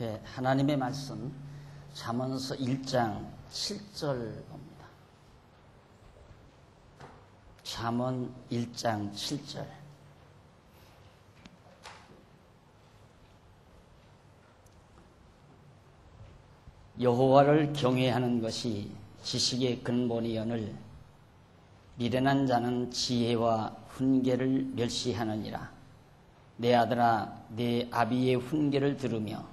앞에 하나님의 말씀 잠언서 1장 7절 봅니다. 잠언 1장 7절. 여호와를 경외하는 것이 지식의 근본이오늘 미련한 자는 지혜와 훈계를 멸시하느니라. 내 아들아, 내 아비의 훈계를 들으며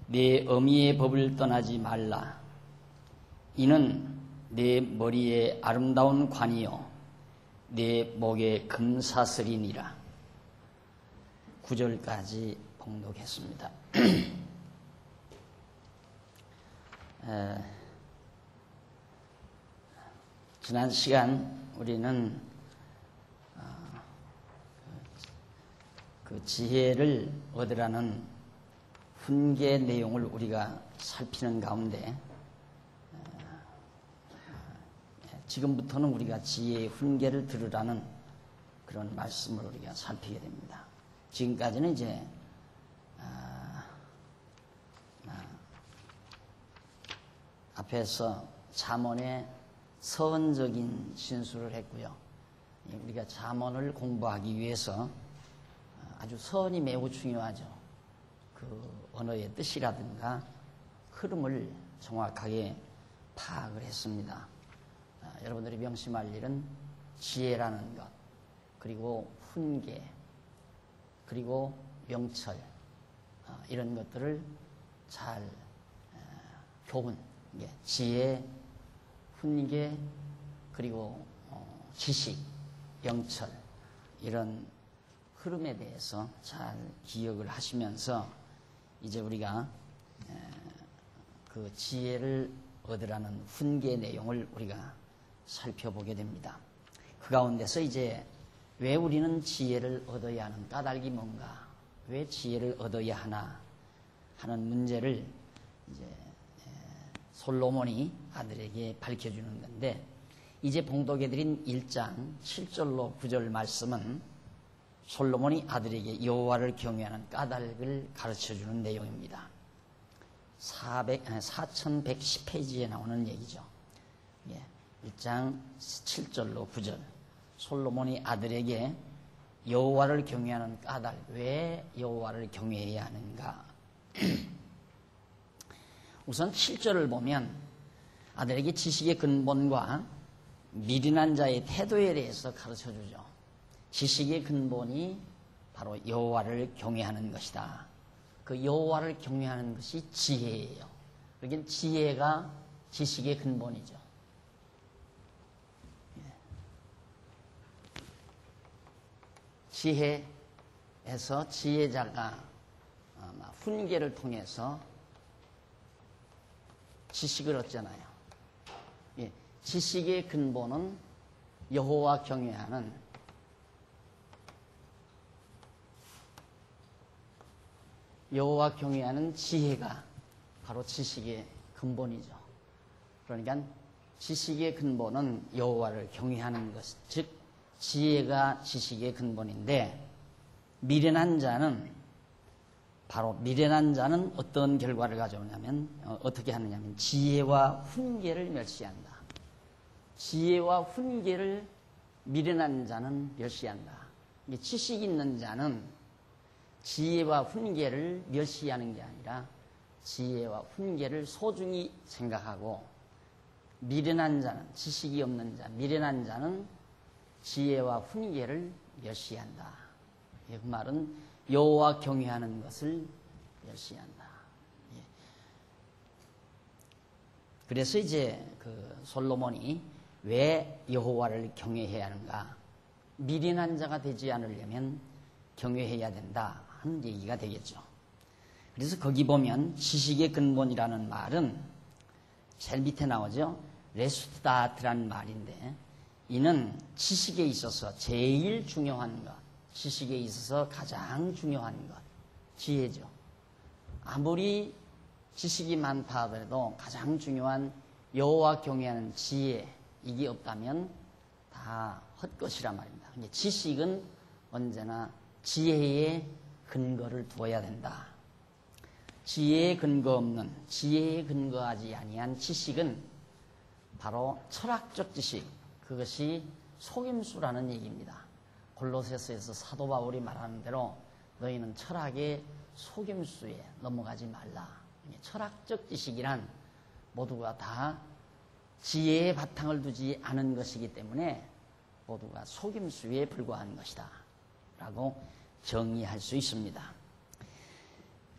내 어미의 법을 떠나지 말라. 이는 내 머리에 아름다운 관이요 내 목에 금사슬이니라. 9절까지 봉독했습니다. 지난 시간 우리는 그 지혜를 얻으라는 훈계 내용을 우리가 살피는 가운데 지금부터는 우리가 지혜의 훈계를 들으라는 그런 말씀을 우리가 살피게 됩니다. 지금까지는 이제 앞에서 잠언의 서원적인 진술을 했고요. 우리가 잠언을 공부하기 위해서 아주 서원이 매우 중요하죠. 그 언어의 뜻이라든가 흐름을 정확하게 파악을 했습니다. 여러분들이 명심할 일은 지혜라는 것, 그리고 훈계, 그리고 명철, 이런 것들을 잘 교훈, 지혜, 훈계, 그리고 지식, 명철, 이런 흐름에 대해서 잘 기억을 하시면서 이제 우리가 그 지혜를 얻으라는 훈계 내용을 우리가 살펴보게 됩니다. 그 가운데서 이제 왜 우리는 지혜를 얻어야 하는 까닭이 뭔가, 왜 지혜를 얻어야 하나 하는 문제를 이제 솔로몬이 아들에게 밝혀주는 건데, 이제 봉독해드린 1장 7절로 9절 말씀은 솔로몬이 아들에게 여호와를 경외하는 까닭을 가르쳐주는 내용입니다. 4110페이지에 나오는 얘기죠. 1장 7절로 9절. 솔로몬이 아들에게 여호와를 경외하는 까닭, 왜 여호와를 경외해야 하는가. 우선 7절을 보면 아들에게 지식의 근본과 미련한 자의 태도에 대해서 가르쳐주죠. 지식의 근본이 바로 여호와를 경외하는 것이다. 그 여호와를 경외하는 것이 지혜예요. 그러니까 지혜가 지식의 근본이죠. 지혜에서 지혜자가 훈계를 통해서 지식을 얻잖아요. 지식의 근본은 여호와 경외하는 지혜가 바로 지식의 근본이죠. 그러니까 지식의 근본은 여호와를 경외하는 것, 즉 지혜가 지식의 근본인데, 미련한 자는 어떤 결과를 가져오냐면, 어떻게 하느냐면 지혜와 훈계를 멸시한다. 지혜와 훈계를 미련한 자는 멸시한다. 지식 있는 자는 지혜와 훈계를 멸시하는 게 아니라 지혜와 훈계를 소중히 생각하고, 미련한 자는, 지식이 없는 자, 미련한 자는 지혜와 훈계를 멸시한다. 그 말은 여호와 경외하는 것을 멸시한다. 그래서 이제 그 솔로몬이 왜 여호와를 경외해야 하는가? 미련한 자가 되지 않으려면 경외해야 된다 하는 얘기가 되겠죠. 그래서 거기 보면 지식의 근본이라는 말은 제일 밑에 나오죠. 레수다트라는 말인데, 이는 지식에 있어서 제일 중요한 것, 지식에 있어서 가장 중요한 것, 지혜죠. 아무리 지식이 많다 하더라도 가장 중요한 여호와 경외하는 지혜, 이게 없다면 다 헛것이란 말입니다. 지식은 언제나 지혜에 근거를 두어야 된다. 지혜에 근거 없는, 지혜에 근거하지 아니한 지식은 바로 철학적 지식, 그것이 속임수라는 얘기입니다. 골로새서에서 사도 바울이 말하는 대로 너희는 철학의 속임수에 넘어가지 말라. 철학적 지식이란 모두가 다 지혜의 바탕을 두지 않은 것이기 때문에 모두가 속임수에 불과한 것이다 라고 정의할 수 있습니다.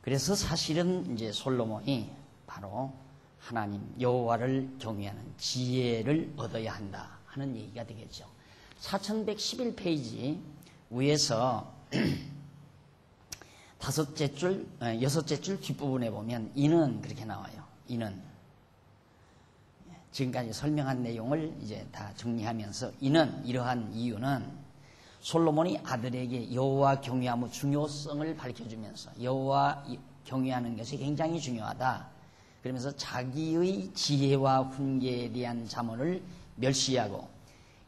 그래서 사실은 이제 솔로몬이 바로 하나님 여호와를 경외하는 지혜를 얻어야 한다 하는 얘기가 되겠죠. 4111페이지 위에서 여섯째 줄 뒷부분에 보면 이는 그렇게 나와요. 이는 지금까지 설명한 내용을 이제 다 정리하면서 이는 이러한 이유는 솔로몬이 아들에게 여호와 경외함의 중요성을 밝혀주면서 여호와 경외하는 것이 굉장히 중요하다. 그러면서 자기의 지혜와 훈계에 대한 자문을 멸시하고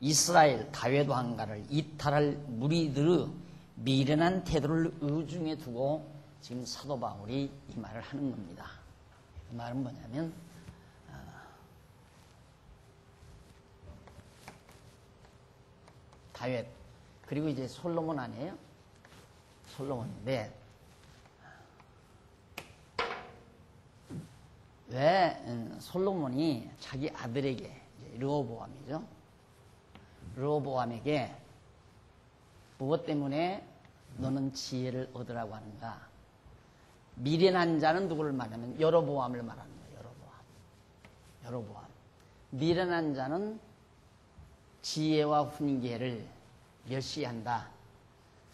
이스라엘 다윗 왕가를 이탈할 무리들의 미련한 태도를 의중에 두고 지금 사도 바울이 이 말을 하는 겁니다. 그 말은 뭐냐면 다윗 그리고 이제 솔로몬 아니에요? 솔로몬인데 왜 솔로몬이 자기 아들에게 르호보암이죠. 르호보암에게 무엇 때문에 너는 지혜를 얻으라고 하는가? 미련한 자는 누구를 말하면 여로보암을 말하는 거예요. 여로보암. 미련한 자는 지혜와 훈계를 멸시한다.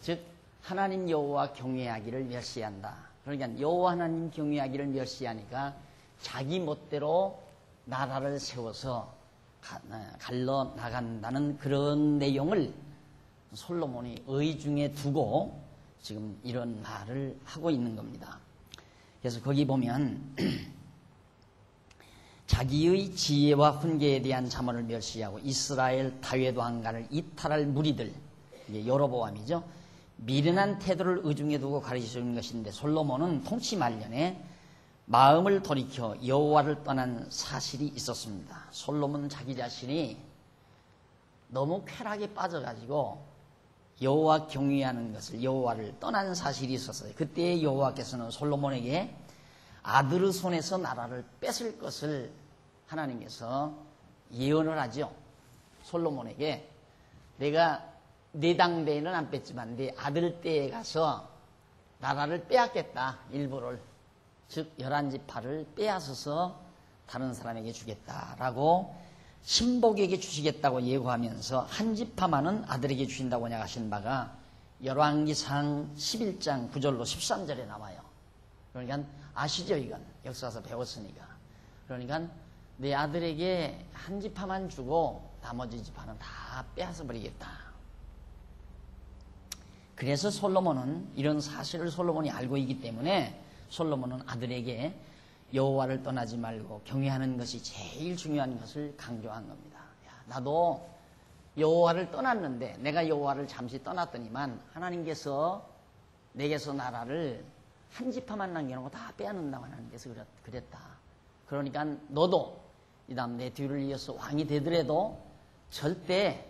즉 하나님 여호와 경외하기를 멸시한다. 그러니까 여호와 하나님 경외하기를 멸시하니까 자기 멋대로 나라를 세워서 갈러 나간다는 그런 내용을 솔로몬이 의중에 두고 지금 이런 말을 하고 있는 겁니다. 그래서 거기 보면 자기의 지혜와 훈계에 대한 자문을 멸시하고 이스라엘 다윗 왕가를 이탈할 무리들, 이게 여로보암이죠. 미련한 태도를 의중에 두고 가르치는 것인데 솔로몬은 통치 말년에 마음을 돌이켜 여호와를 떠난 사실이 있었습니다. 솔로몬은 자기 자신이 너무 쾌락에 빠져가지고 여호와 경외하는 것을 여호와를 떠난 사실이 있었어요. 그때 여호와께서는 솔로몬에게 아들의 손에서 나라를 뺏을 것을 하나님께서 예언을 하죠. 솔로몬에게 내가 네 당대에는 안 뺐지만 네 아들 때에 가서 나라를 빼앗겠다. 일부를. 즉 11지파를 빼앗아서 다른 사람에게 주겠다라고 신복에게 주시겠다고 예고하면서 한 지파만은 아들에게 주신다고 약하신 바가 열왕기상 11장 9절로 13절에 나와요. 그러니까 아시죠 이건 역사에서 배웠으니까. 그러니까 내 아들에게 한 지파만 주고 나머지 지파는 다 빼앗아 버리겠다. 그래서 솔로몬은 이런 사실을 솔로몬이 알고 있기 때문에 솔로몬은 아들에게 여호와를 떠나지 말고 경외하는 것이 제일 중요한 것을 강조한 겁니다. 야, 나도 여호와를 떠났는데 내가 여호와를 잠시 떠났더니만 하나님께서 내게서 나라를 한 지파만 남겨놓고 다 빼앗는다고 하나님께서 그랬다. 그러니까 너도 이 다음 내 뒤를 이어서 왕이 되더라도 절대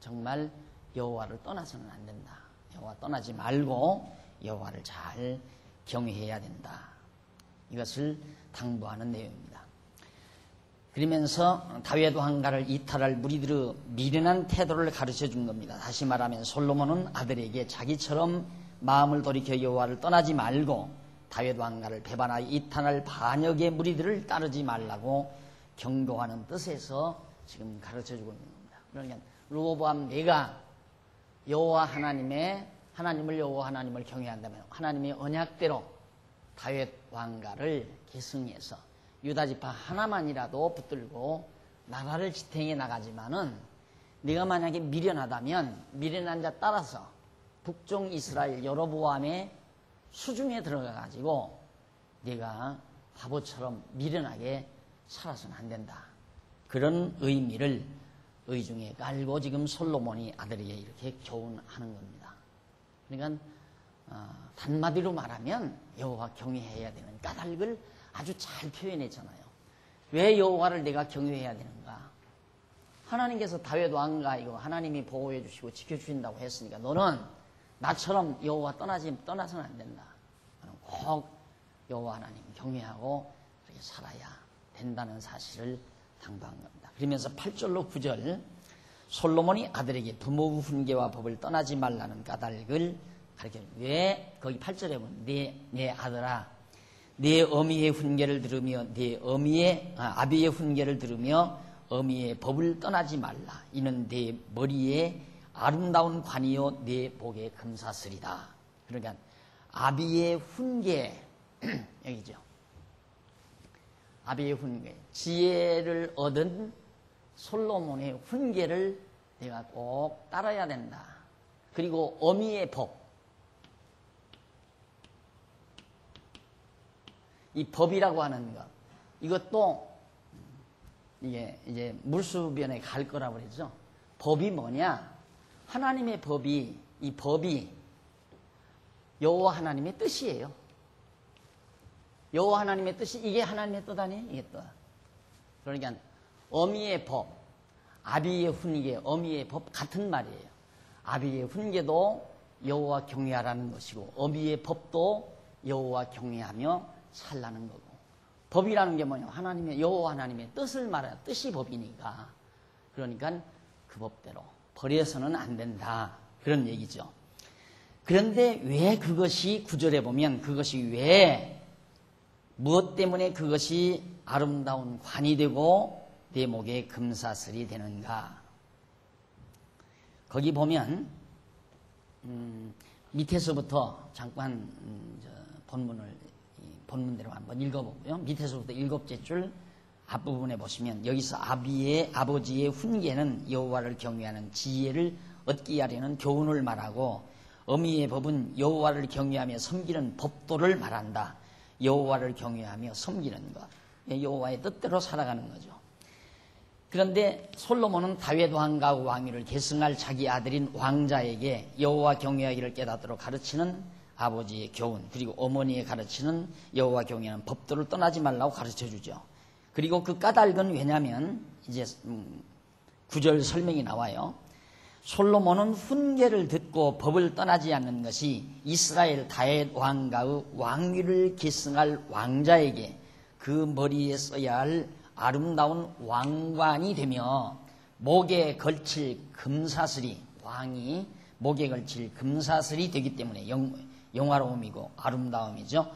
정말 여호와를 떠나서는 안 된다. 여호와 떠나지 말고 여호와를 잘 경외해야 된다. 이것을 당부하는 내용입니다. 그러면서 다윗 왕가를 이탈할 무리들의 미련한 태도를 가르쳐 준 겁니다. 다시 말하면 솔로몬은 아들에게 자기처럼 마음을 돌이켜 여호와를 떠나지 말고 다윗 왕가를 배반하여 이탈할 반역의 무리들을 따르지 말라고 경고하는 뜻에서 지금 가르쳐 주고 있는 겁니다. 그러니까 르호보암 내가 여호와 하나님을 여호와 하나님을 경외한다면 하나님의 언약대로 다윗 왕가를 계승해서 유다지파 하나만이라도 붙들고 나라를 지탱해 나가지만은 네가 만약에 미련하다면 미련한 자 따라서 북쪽 이스라엘 여로보암의 수중에 들어가 가지고 네가 바보처럼 미련하게 살아서는 안 된다. 그런 의미를 의중에 깔고 지금 솔로몬이 아들에게 이렇게 교훈하는 겁니다. 그러니까 단마디로 말하면 여호와 경외해야 되는 까닭을 아주 잘 표현했잖아요. 왜 여호와를 내가 경외해야 되는가? 하나님께서 다윗 왕가 이거 하나님이 보호해 주시고 지켜주신다고 했으니까 너는 나처럼 여호와 떠나서는 안 된다. 꼭 여호와 하나님 경외하고 그렇게 살아야 된다는 사실을 당부한 겁니다. 그러면서 8절로 9절 솔로몬이 아들에게 부모 훈계와 법을 떠나지 말라는 까닭을 가르쳐요. 왜 거기 8절에 보면 내 아들아 내 어미의 훈계를 들으며 내 아비의 훈계를 들으며 어미의 법을 떠나지 말라. 이는 내 머리에 아름다운 관이요 내 목에 금사슬이다. 그러니까 아비의 훈계 여기죠. 아비의 훈계 지혜를 얻은 솔로몬의 훈계를 내가 꼭 따라야 된다. 그리고 어미의 법 이 법이라고 하는 것 이것도 이게 이제 물수변에 갈 거라고 그랬죠. 법이 뭐냐? 하나님의 법이 이 법이 여호와 하나님의 뜻이에요. 여호와 하나님의 뜻이 이게 하나님의 뜻 아니에요? 이게 뜻. 그러니까 어미의 법, 아비의 훈계, 어미의 법 같은 말이에요. 아비의 훈계도 여호와 경외하라는 것이고 어미의 법도 여호와 경외하며 살라는 거고 법이라는 게 뭐냐? 하나님의 여호와 하나님의 뜻을 말해요. 뜻이 법이니까. 그러니까 그 법대로 버려서는 안 된다. 그런 얘기죠. 그런데 왜 그것이 9절에 보면 그것이 왜 무엇 때문에 그것이 아름다운 관이 되고 내 목에 금사슬이 되는가? 거기 보면 밑에서부터 잠깐 본문대로 한번 읽어보고요. 밑에서부터 7째 줄 앞부분에 보시면 여기서 아버지의 훈계는 여호와를 경외하는 지혜를 얻기 하려는 교훈을 말하고 어미의 법은 여호와를 경외하며 섬기는 법도를 말한다. 여호와를 경외하며 섬기는 것. 여호와의 뜻대로 살아가는 거죠. 그런데 솔로몬은 다윗 왕과 왕위를 계승할 자기 아들인 왕자에게 여호와 경외하기를 깨닫도록 가르치는 아버지의 교훈 그리고 어머니의 가르치는 여호와 경외하는 법도를 떠나지 말라고 가르쳐주죠. 그리고 그 까닭은 왜냐하면 이제 9절 설명이 나와요. 솔로몬은 훈계를 듣고 법을 떠나지 않는 것이 이스라엘 다윗 왕가의 왕위를 계승할 왕자에게 그 머리에 써야 할 아름다운 왕관이 되며 목에 걸칠 금사슬이 왕이 목에 걸칠 금사슬이 되기 때문에 영화로움이고 아름다움이죠.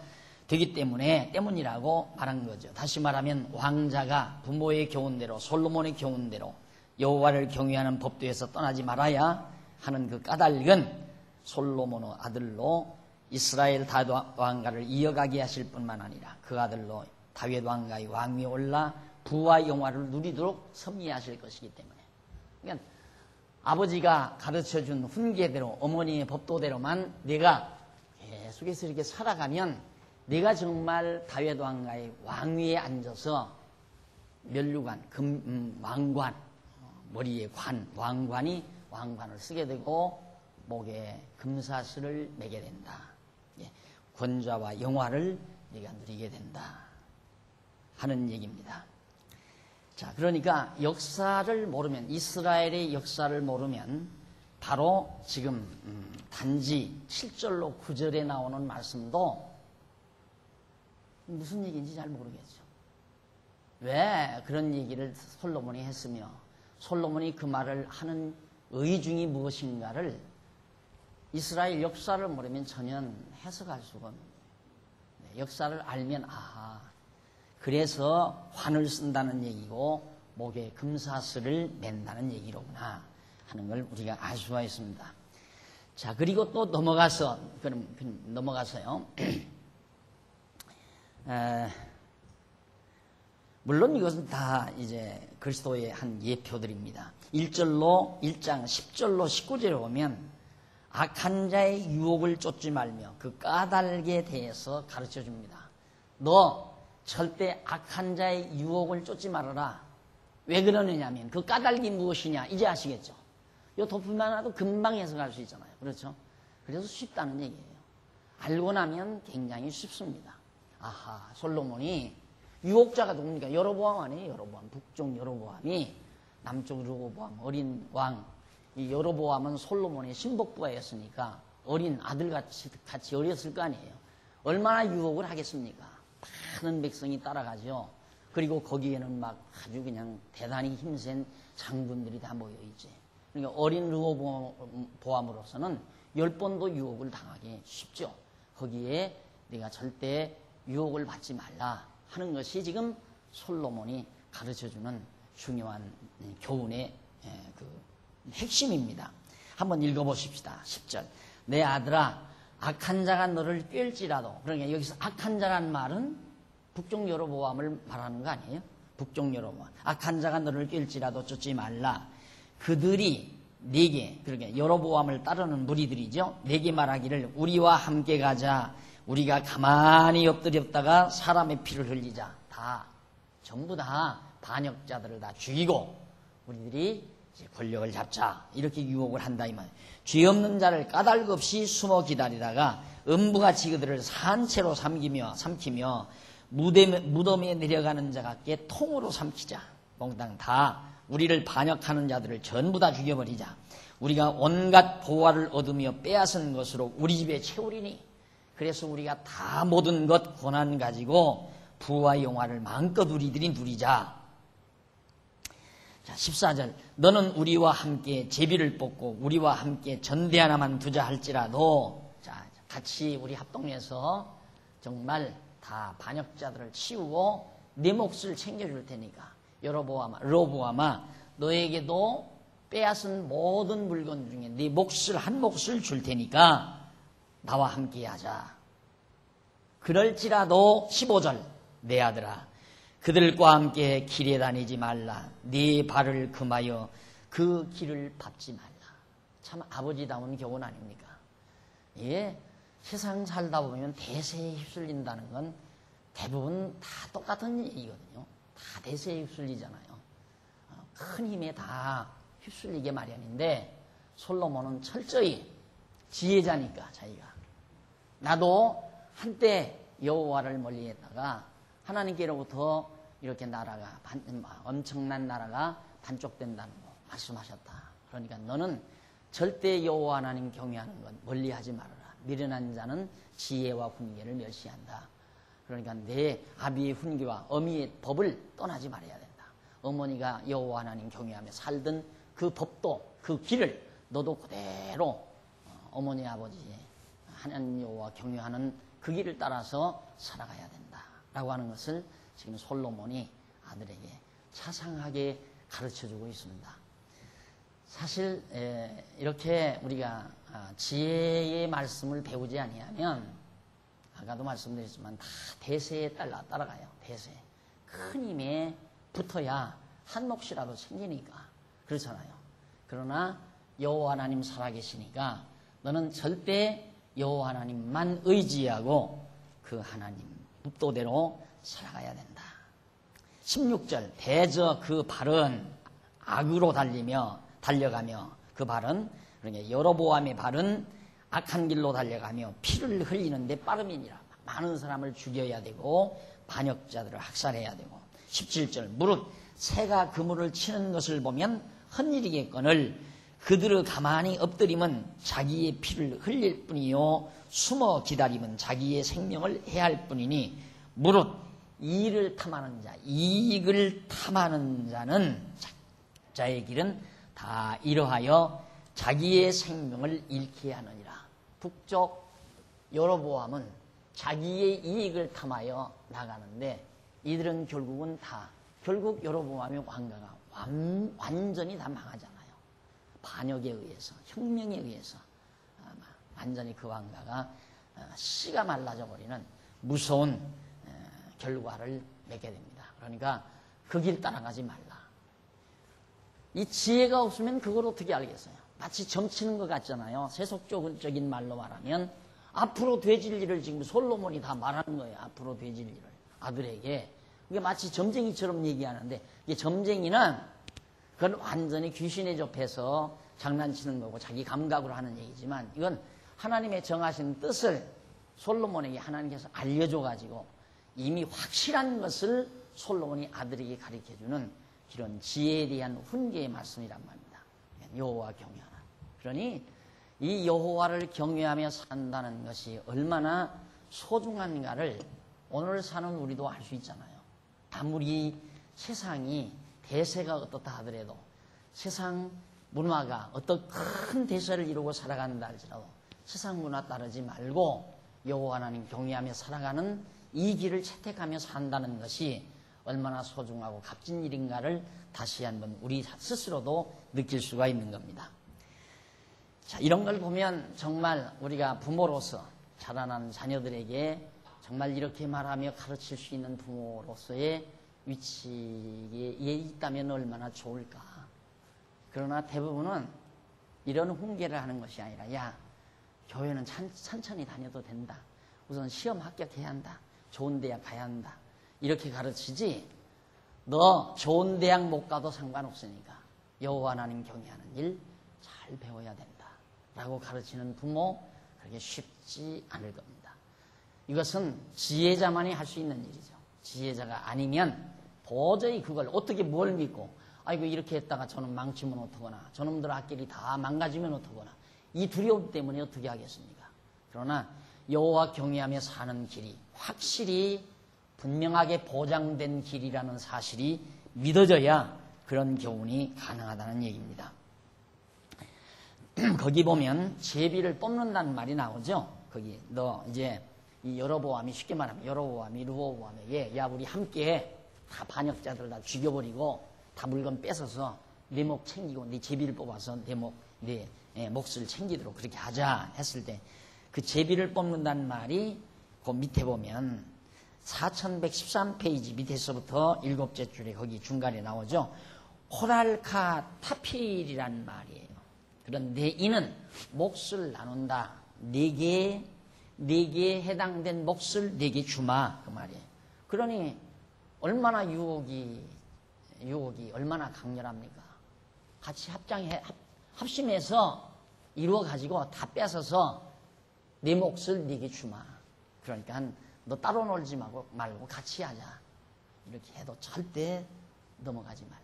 되기 때문이라고 말한 거죠. 다시 말하면 왕자가 부모의 교훈대로 솔로몬의 교훈대로 여호와를 경외하는 법도에서 떠나지 말아야 하는 그 까닭은 솔로몬의 아들로 이스라엘 다윗 왕가를 이어가게 하실 뿐만 아니라 그 아들로 다윗 왕가의 왕위에 올라 부와 영화를 누리도록 섭리하실 것이기 때문에 그러니까 아버지가 가르쳐준 훈계대로 어머니의 법도대로만 내가 계속해서 이렇게 살아가면 내가 정말 다윗 왕가의 왕위에 앉아서 면류관, 왕관, 머리에 관, 왕관을 쓰게 되고 목에 금사슬을 매게 된다. 권좌와 영화를 네가 누리게 된다 하는 얘기입니다. 자, 그러니까 역사를 모르면 이스라엘의 역사를 모르면 바로 지금 단지 7절로 9절에 나오는 말씀도 무슨 얘기인지 잘 모르겠죠. 왜 그런 얘기를 솔로몬이 했으며 솔로몬이 그 말을 하는 의중이 무엇인가를 이스라엘 역사를 모르면 전혀 해석할 수가 없는 거예요. 역사를 알면 그래서 관을 쓴다는 얘기고 목에 금사슬을 맨다는 얘기로구나 하는 걸 우리가 알 수가 있습니다. 자, 그리고 또 넘어가서요. 물론 이것은 다 이제 그리스도의 한 예표들입니다. 1장 10절로 19절에 보면 악한 자의 유혹을 쫓지 말며 그 까닭에 대해서 가르쳐 줍니다. 너 절대 악한 자의 유혹을 쫓지 말아라. 왜 그러느냐면 그 까닭이 무엇이냐 이제 아시겠죠? 이 덮으면 하나도 금방 해석할 수 있잖아요. 그렇죠? 그래서 쉽다는 얘기예요. 알고 나면 굉장히 쉽습니다. 아하, 솔로몬이 유혹자가 누굽니까? 여로보암 아니에요? 여로보암. 북쪽 여로보암이 남쪽 여로보암 어린 왕. 이 여로보암은 솔로몬의 신복부하였으니까 어린 아들같이 어렸을 거 아니에요. 얼마나 유혹을 하겠습니까? 많은 백성이 따라가죠. 그리고 거기에는 막 아주 그냥 대단히 힘센 장군들이 다 모여있지. 그러니까 어린 르호보암으로서는 10번도 유혹을 당하기 쉽죠. 거기에 내가 절대 유혹을 받지 말라 하는 것이 지금 솔로몬이 가르쳐주는 중요한 교훈의 그 핵심입니다. 한번 읽어보십시다. 10절. 내 아들아, 악한 자가 너를 꿰을지라도. 그러니까 여기서 악한 자란 말은 북쪽 여로보암을 말하는 거 아니에요? 북쪽 여로보암. 악한 자가 너를 꿰을지라도 쫓지 말라. 그들이 네게, 그러니까 여로보암을 따르는 무리들이죠. 네게 말하기를 우리와 함께 가자. 우리가 가만히 엎드렸다가 사람의 피를 흘리자. 다 전부 다 반역자들을 다 죽이고 우리들이 이제 권력을 잡자. 이렇게 유혹을 한다 이 말. 죄 없는 자를 까닭 없이 숨어 기다리다가 음부같이 그들을 산채로 삼키며 무덤에 내려가는 자 같게 통으로 삼키자. 몽땅 다 우리를 반역하는 자들을 전부 다 죽여버리자. 우리가 온갖 보화를 얻으며 빼앗은 것으로 우리 집에 채우리니. 그래서 우리가 다 모든 것 권한 가지고 부와 영화를 마음껏 우리들이 누리자. 자, 14절. 너는 우리와 함께 제비를 뽑고 우리와 함께 전대 하나만 두자 할지라도. 자, 같이 우리 합동해서 정말 다 반역자들을 치우고 내 몫을 챙겨줄 테니까. 여로보암아, 너에게도 빼앗은 모든 물건 중에 네 몫을 한 몫을 줄 테니까 나와 함께 하자. 그럴지라도 15절. 내 아들아, 그들과 함께 길에 다니지 말라. 네 발을 금하여 그 길을 밟지 말라. 참 아버지다운 교훈 아닙니까? 예, 세상 살다 보면 대세에 휩쓸린다는 건 대부분 다 똑같은 얘기거든요. 다 대세에 휩쓸리잖아요. 큰 힘에 다 휩쓸리게 마련인데 솔로몬은 철저히 지혜자니까 자기가. 나도 한때 여호와를 멀리했다가 하나님께로부터 이렇게 나라가 엄청난 나라가 반쪽된다는 거 말씀하셨다. 그러니까 너는 절대 여호와 하나님 경외하는 것 멀리하지 말아라. 미련한 자는 지혜와 훈계를 멸시한다. 그러니까 내 아비의 훈계와 어미의 법을 떠나지 말아야 된다. 어머니가 여호와 하나님 경외하며 살던 그 법도 그 길을 너도 그대로 어머니 아버지 하나님 여호와 경외하는 그 길을 따라서 살아가야 된다라고 하는 것을 지금 솔로몬이 아들에게 자상하게 가르쳐주고 있습니다. 사실 이렇게 우리가 지혜의 말씀을 배우지 아니하면 아까도 말씀드렸지만 다 대세에 따라가요. 대세. 큰 힘에 붙어야 한 몫이라도 챙기니까 그렇잖아요. 그러나 여호와 하나님 살아계시니까 너는 절대 여호와 하나님만 의지하고 그 하나님 법도대로 살아가야 된다. 16절. 대저 그 발은 악으로 달려가며 그 발은 그러니까 여로보암의 발은 악한 길로 달려가며 피를 흘리는데 빠름이니라. 많은 사람을 죽여야 되고 반역자들을 학살해야 되고. 17절. 무릇 새가 그물을 치는 것을 보면 헛일이겠거늘 그들을 가만히 엎드리면 자기의 피를 흘릴 뿐이요 숨어 기다리면 자기의 생명을 해할 뿐이니 무릇 이익을 탐하는 자는 자의 길은 다 이러하여 자기의 생명을 잃게 하느니라. 북쪽 여로보암은 자기의 이익을 탐하여 나가는데 이들은 결국 여로보암의 왕가가 완전히 다 망하잖아요. 반역에 의해서, 혁명에 의해서 완전히 그 왕가가 씨가 말라져 버리는 무서운 결과를 맺게 됩니다. 그러니까 그 길 따라가지 말라. 이 지혜가 없으면 그걸 어떻게 알겠어요? 마치 점치는 것 같잖아요. 세속적인 말로 말하면 앞으로 되질 일을 지금 솔로몬이 다 말하는 거예요. 앞으로 되질 일을 아들에게. 이게 마치 점쟁이처럼 얘기하는데 이게 점쟁이는 그건 완전히 귀신에 접해서 장난치는 거고 자기 감각으로 하는 얘기지만 이건 하나님의 정하신 뜻을 솔로몬에게 하나님께서 알려줘가지고 이미 확실한 것을 솔로몬이 아들에게 가르쳐주는 이런 지혜에 대한 훈계의 말씀이란 말입니다. 여호와 경외하라. 그러니 이 여호와를 경외하며 산다는 것이 얼마나 소중한가를 오늘 사는 우리도 알 수 있잖아요. 아무리 세상이 대세가 어떻다 하더라도 세상 문화가 어떤 큰 대세를 이루고 살아간다 할지라도 세상 문화 따르지 말고 여호와 하나님 경외하며 살아가는 이 길을 채택하며 산다는 것이 얼마나 소중하고 값진 일인가를 다시 한번 우리 스스로도 느낄 수가 있는 겁니다. 자, 이런 걸 보면 정말 우리가 부모로서 자라나는 자녀들에게 정말 이렇게 말하며 가르칠 수 있는 부모로서의 위치에 있다면 얼마나 좋을까. 그러나 대부분은 이런 훈계를 하는 것이 아니라 야, 교회는 천천히 다녀도 된다. 우선 시험 합격해야 한다. 좋은 대학 가야 한다. 이렇게 가르치지 너 좋은 대학 못 가도 상관없으니까 여호와 하나님 경외하는 일 잘 배워야 된다. 라고 가르치는 부모 그렇게 쉽지 않을 겁니다. 이것은 지혜자만이 할 수 있는 일이죠. 지혜자가 아니면 도저히 그걸 어떻게 뭘 믿고 아이고 이렇게 했다가 저는 망치면 어떡하나 저놈들 앞길이 다 망가지면 어떡하나 이 두려움 때문에 어떻게 하겠습니까? 그러나 여호와 경외하며 사는 길이 확실히 분명하게 보장된 길이라는 사실이 믿어져야 그런 교훈이 가능하다는 얘기입니다. 거기 보면 제비를 뽑는다는 말이 나오죠. 거기 너 이제 이 여로보암이 쉽게 말하면 여로보암이 르호보암에게 야 우리 함께 다 반역자들 다 죽여버리고 다 물건 뺏어서 내 목 챙기고 네 제비를 뽑아서 내 몫을 챙기도록 그렇게 하자 했을 때 그 제비를 뽑는다는 말이 그 밑에 보면 4113페이지 밑에서부터 7째 줄에 거기 중간에 나오죠. 호랄카 타필이라는 말이에요. 그런데 이는 몫을 나눈다. 네개에 해당된 몫을 네개 주마 그 말이에요. 그러니 얼마나 유혹이 얼마나 강렬합니까? 같이 합심해서 이루어 가지고 다 뺏어서 내 몫을 네게 주마. 그러니까 너 따로 놀지 말고 같이 하자. 이렇게 해도 절대 넘어가지 말라.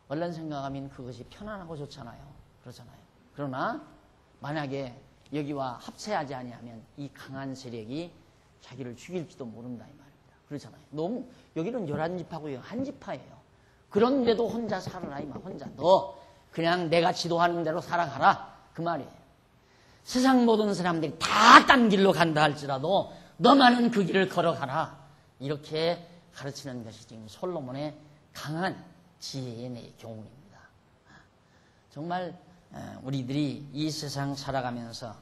얼른 생각하면 그것이 편안하고 좋잖아요. 그렇잖아요. 그러나 만약에 여기와 합세하지 아니하면 이 강한 세력이 자기를 죽일지도 모른다 이 말입니다. 그렇잖아요. 너무 여기는 11지파고요. 한 지파예요. 그런데도 혼자 살아라 이 말. 혼자 너 그냥 내가 지도하는 대로 살아가라 그 말이에요. 세상 모든 사람들이 다 딴 길로 간다 할지라도 너만은 그 길을 걸어가라. 이렇게 가르치는 것이 지금 솔로몬의 강한 지혜의 교훈입니다. 정말 우리들이 이 세상 살아가면서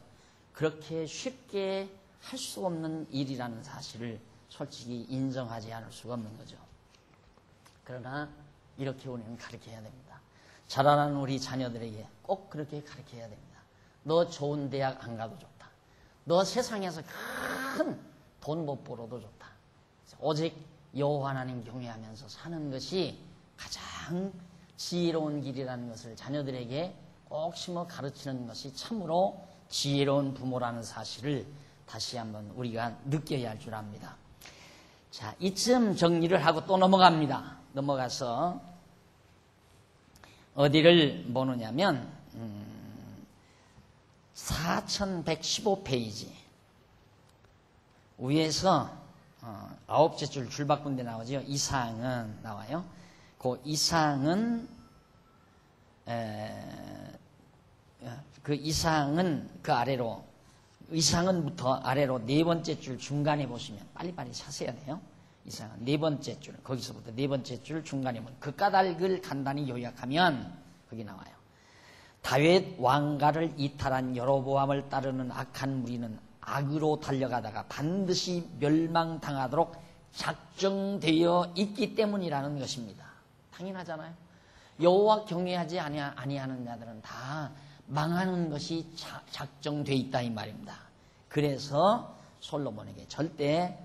그렇게 쉽게 할 수 없는 일이라는 사실을 솔직히 인정하지 않을 수가 없는 거죠. 그러나 이렇게 우리는 가르쳐야 됩니다. 자라나는 우리 자녀들에게 꼭 그렇게 가르쳐야 됩니다. 너 좋은 대학 안 가도 좋다. 너 세상에서 큰 돈 못 벌어도 좋다. 오직 여호와 하나님 경외하면서 사는 것이 가장 지혜로운 길이라는 것을 자녀들에게 꼭 심어 가르치는 것이 참으로 지혜로운 부모라는 사실을 다시 한번 우리가 느껴야 할 줄 압니다. 자, 이쯤 정리를 하고 또 넘어갑니다. 넘어가서 어디를 보느냐면 4115페이지 위에서 9째 줄 줄바꾼 데 나오죠. 이상은 나와요. 그 이상은 그 이상은 그 아래로 이상은부터 아래로 네 번째 줄 중간에 보시면 빨리빨리 찾아야 돼요. 이상은 네 번째 줄 거기서부터 네 번째 줄 중간에 보면 그 까닭을 간단히 요약하면 거기 나와요. 다윗 왕가를 이탈한 여로보암을 따르는 악한 무리는 악으로 달려가다가 반드시 멸망당하도록 작정되어 있기 때문이라는 것입니다. 당연하잖아요. 여호와 경외하지 아니하는 자들은 다 망하는 것이 작정되어 있다 이 말입니다. 그래서 솔로몬에게 절대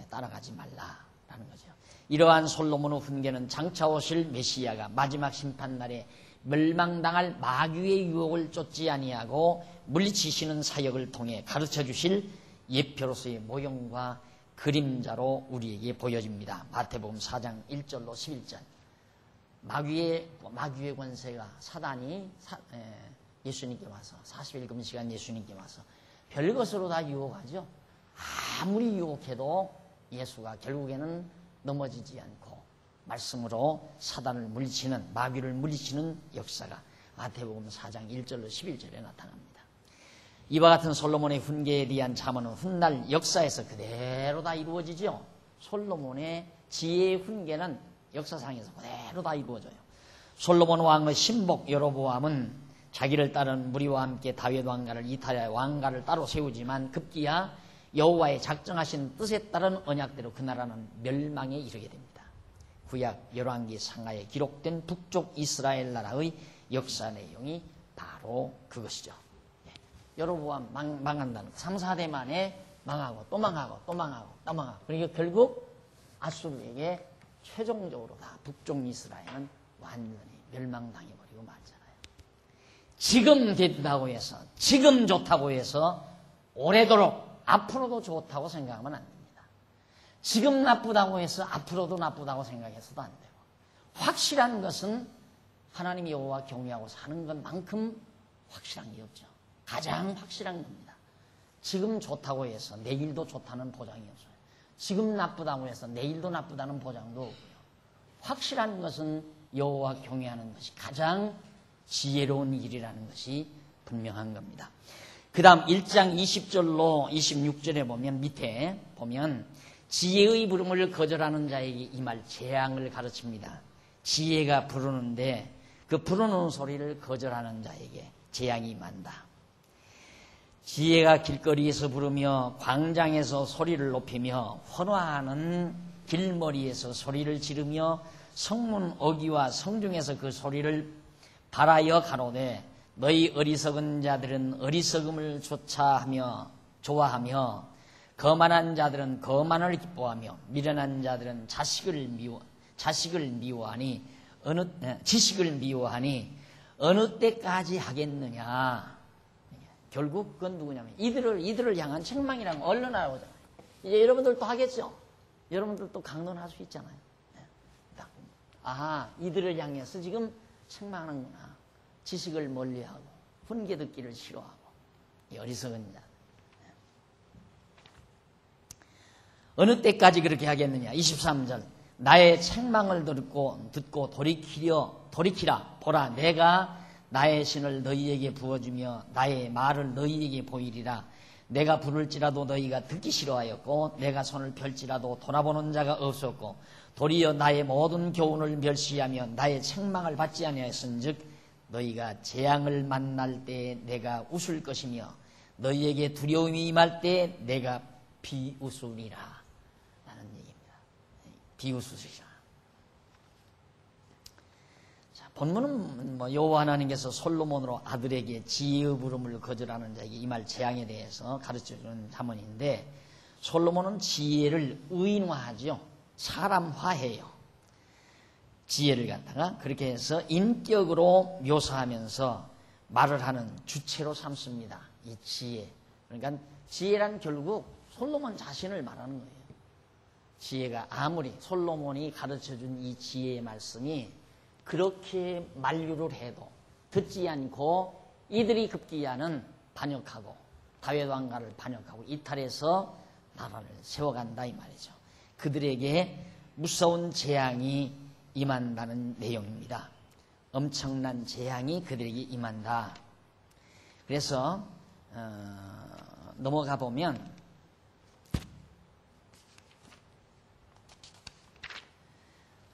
따라가지 말라라는 거죠. 이러한 솔로몬의 훈계는 장차 오실 메시아가 마지막 심판날에 멸망당할 마귀의 유혹을 쫓지 아니하고 물리치시는 사역을 통해 가르쳐 주실 예표로서의 모형과 그림자로 우리에게 보여집니다. 마태복음 4장 1절로 11절. 마귀의 권세가 사단이 예수님께 와서 40일 금시간 예수님께 와서 별것으로 다 유혹하죠. 아무리 유혹해도 예수가 결국에는 넘어지지 않고 말씀으로 사단을 물리치는, 마귀를 물리치는 역사가 마태복음 4장 1절로 11절에 나타납니다. 이와 같은 솔로몬의 훈계에 대한 잠언은 훗날 역사에서 그대로 다 이루어지죠. 솔로몬의 지혜의 훈계는 역사상에서 그대로 다 이루어져요. 솔로몬 왕의 신복 여로보암은 자기를 따른 무리와 함께 다윗 왕가를 이탈하여 왕가를 따로 세우지만 급기야 여호와의 작정하신 뜻에 따른 언약대로 그 나라는 멸망에 이르게 됩니다. 구약 열왕기 상하에 기록된 북쪽 이스라엘 나라의 역사 내용이 바로 그것이죠. 여로보암 망한다는 3, 4대 만에 망하고 또 망하고 또 망하고 또 망하고, 그러니까 결국 아수르에게 최종적으로 다 북쪽 이스라엘은 완전히 멸망당해버리고 말잖아요. 지금 됐다고 해서, 지금 좋다고 해서 오래도록 앞으로도 좋다고 생각하면 안 됩니다. 지금 나쁘다고 해서 앞으로도 나쁘다고 생각해서도 안 되고, 확실한 것은 하나님 여호와 경외하고 사는 것만큼 확실한 게 없죠. 가장 확실한 겁니다. 지금 좋다고 해서 내일도 좋다는 보장이 없어요. 지금 나쁘다고 해서 내일도 나쁘다는 보장도 없고요. 확실한 것은 여호와 경외하는 것이 가장 지혜로운 일이라는 것이 분명한 겁니다. 그 다음 1장 20절로 26절에 보면, 밑에 보면 지혜의 부름을 거절하는 자에게 임할 재앙을 가르칩니다. 지혜가 부르는데 그 부르는 소리를 거절하는 자에게 재앙이 임한다. 지혜가 길거리에서 부르며 광장에서 소리를 높이며 헌화하는 길머리에서 소리를 지르며 성문 어귀와 성중에서 그 소리를 발하여 가로되 너희 어리석은 자들은 어리석음을 좋아하며 거만한 자들은 거만을 기뻐하며 미련한 자들은 지식을 미워하니 어느 때까지 하겠느냐. 결국 그건 누구냐면 이들을 향한 책망이라는 거 얼른 알아보잖아요. 이제 여러분들도 하겠죠. 여러분들도 강론할 수 있잖아요. 아하, 이들을 향해서 지금 책망하는구나. 지식을 멀리하고 훈계 듣기를 싫어하고 어리석은 자. 어느 때까지 그렇게 하겠느냐. 23절. 나의 책망을 듣고 돌이키라. 보라, 내가 나의 신을 너희에게 부어주며 나의 말을 너희에게 보이리라. 내가 부를지라도 너희가 듣기 싫어하였고 내가 손을 펼지라도 돌아보는 자가 없었고 도리어 나의 모든 교훈을 멸시하며 나의 책망을 받지 아니하였은즉 너희가 재앙을 만날 때 내가 웃을 것이며 너희에게 두려움이 임할 때 내가 비웃으리라 라는 얘기입니다. 비웃으시라. 본문은 여호와 하나님께서 솔로몬으로 아들에게 지혜의 부름을 거절하는 자에게 임할 재앙에 대해서 가르쳐주는 잠언인데, 솔로몬은 지혜를 의인화하죠. 사람화해요. 지혜를 갖다가 그렇게 해서 인격으로 묘사하면서 말을 하는 주체로 삼습니다. 이 지혜. 그러니까 지혜란 결국 솔로몬 자신을 말하는 거예요. 지혜가 아무리 솔로몬이 가르쳐준 이 지혜의 말씀이 그렇게 만류를 해도 듣지 않고 이들이 급기야는 반역하고 다윗 왕가를 반역하고 이탈해서 나라를 세워간다 이 말이죠. 그들에게 무서운 재앙이 임한다는 내용입니다. 엄청난 재앙이 그들에게 임한다. 그래서 넘어가 보면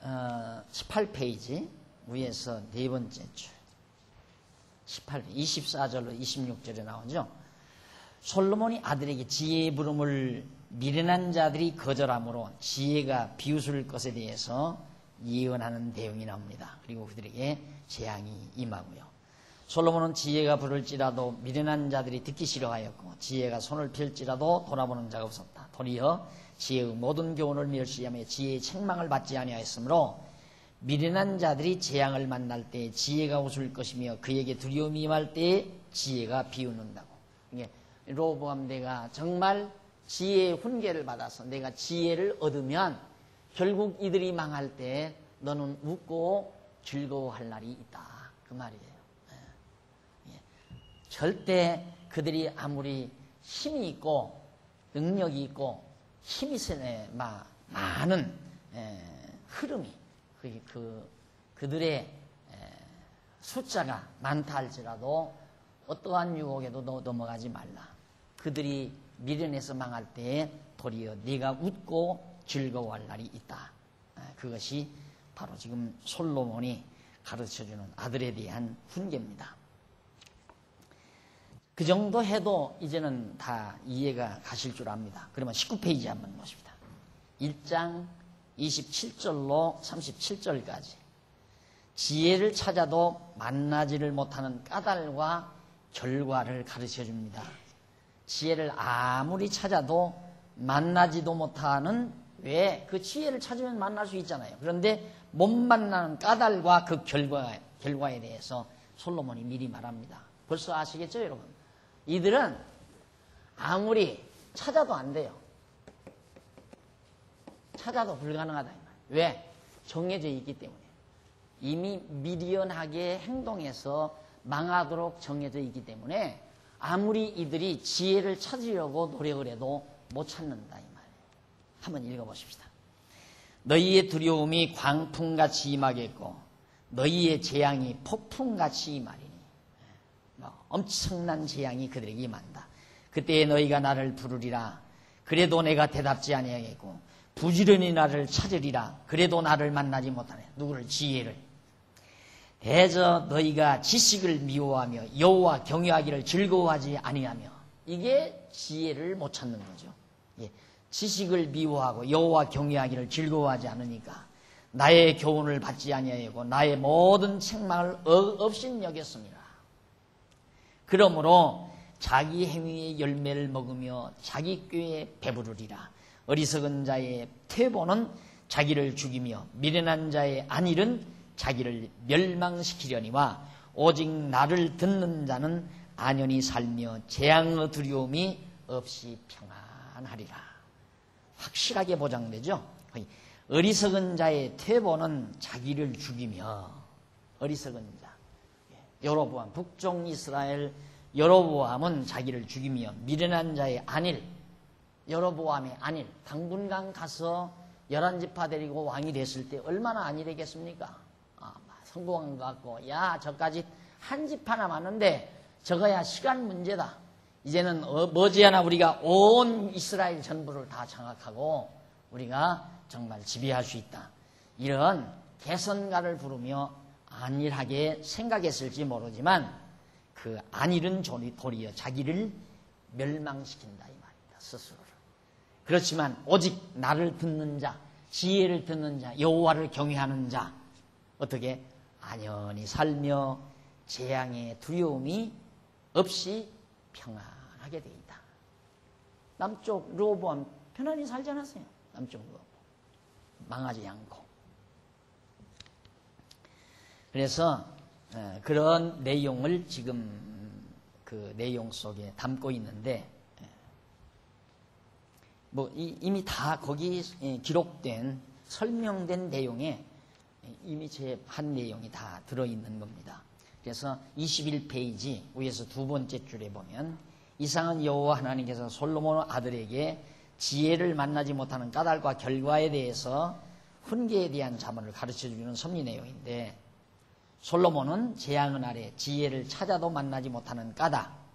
18페이지 위에서 네 번째 줄 24절로 26절에 나오죠. 솔로몬이 아들에게 지혜의 부름을 미련한 자들이 거절함으로 지혜가 비웃을 것에 대해서 예언하는 내용이 나옵니다. 그리고 그들에게 재앙이 임하고요. 솔로몬은 지혜가 부를지라도 미련한 자들이 듣기 싫어하였고 지혜가 손을 펼지라도 돌아보는 자가 없었다. 도리어 지혜의 모든 교훈을 멸시하며 지혜의 책망을 받지 아니하였으므로 미련한 자들이 재앙을 만날 때 지혜가 웃을 것이며 그에게 두려움이 임할 때 지혜가 비웃는다고. 이게 로보암 대가 정말 지혜의 훈계를 받아서 내가 지혜를 얻으면 결국 이들이 망할 때 너는 웃고 즐거워할 날이 있다. 그 말이에요. 절대 그들이 아무리 힘이 있고 능력이 있고 힘이 세네 많은 흐름이 그들의 숫자가 많다 할지라도 어떠한 유혹에도 넘어가지 말라. 그들이 미련해서 망할 때에 도리어 네가 웃고 즐거워할 날이 있다. 그것이 바로 지금 솔로몬이 가르쳐주는 아들에 대한 훈계입니다. 그 정도 해도 이제는 다 이해가 가실 줄 압니다. 그러면 19페이지 한번 보십니다. 1장 27절로 37절까지 지혜를 찾아도 만나지를 못하는 까닭과 결과를 가르쳐 줍니다. 지혜를 아무리 찾아도 만나지도 못하는 왜 그 지혜를 찾으면 만날 수 있잖아요. 그런데 못 만나는 까닭과 그 결과에 대해서 솔로몬이 미리 말합니다. 벌써 아시겠죠, 여러분? 이들은 아무리 찾아도 안 돼요. 찾아도 불가능하다. 왜? 정해져 있기 때문에. 이미 미련하게 행동해서 망하도록 정해져 있기 때문에 아무리 이들이 지혜를 찾으려고 노력을 해도 못 찾는다 이 말이에요. 한번 읽어보십시다. 너희의 두려움이 광풍같이 임하겠고 너희의 재앙이 폭풍같이 임하리니 엄청난 재앙이 그들에게 임한다. 그때에 너희가 나를 부르리라. 그래도 내가 대답지 아니하겠고 부지런히 나를 찾으리라. 그래도 나를 만나지 못하네. 누구를? 지혜를. 대저 너희가 지식을 미워하며 여호와 경외하기를 즐거워하지 아니하며. 이게 지혜를 못 찾는 거죠. 예. 지식을 미워하고 여호와 경외하기를 즐거워하지 않으니까 나의 교훈을 받지 아니하고 나의 모든 책망을 업신여겼습니다. 그러므로 자기 행위의 열매를 먹으며 자기 꾀에 배부르리라. 어리석은 자의 퇴보는 자기를 죽이며 미련한 자의 안일은 자기를 멸망시키려니와 오직 나를 듣는 자는 안연히 살며 재앙의 두려움이 없이 평안하리라. 확실하게 보장되죠. 어리석은 자의 퇴보는 자기를 죽이며 어리석은 자 여로보암 북쪽 이스라엘 여로보암은 자기를 죽이며 미련한 자의 안일 여로보암의 안일 당분간 가서 11지파 데리고 왕이 됐을 때 얼마나 안일했겠습니까? 성공한 것 같고 야 저까지 한 지파 남았는데 저거야 시간 문제다. 이제는 머지않아 우리가 온 이스라엘 전부를 다 장악하고 우리가 정말 지배할 수 있다. 이런 개선가를 부르며 안일하게 생각했을지 모르지만 그 안일은 도리어 자기를 멸망시킨다 이 말입니다. 스스로를. 그렇지만 오직 나를 듣는 자, 지혜를 듣는 자, 여호와를 경외하는 자 어떻게 안연히 살며 재앙의 두려움이 없이 평안하게 되어 있다. 남쪽 르호보암 편안히 살지 않았어요. 남쪽 르호보암 망하지 않고. 그래서 그런 내용을 지금 그 내용 속에 담고 있는데 뭐 이미 다 거기 기록된 설명된 내용에 이미 제 한 내용이 다 들어있는 겁니다. 그래서 21페이지 위에서 두 번째 줄에 보면 이상은 여호와 하나님께서 솔로몬 아들에게 지혜를 만나지 못하는 까닭과 결과에 대해서 훈계에 대한 자문을 가르쳐주는 섭리 내용인데 솔로몬은 재앙의 날에 지혜를 찾아도 만나지 못하는 까닭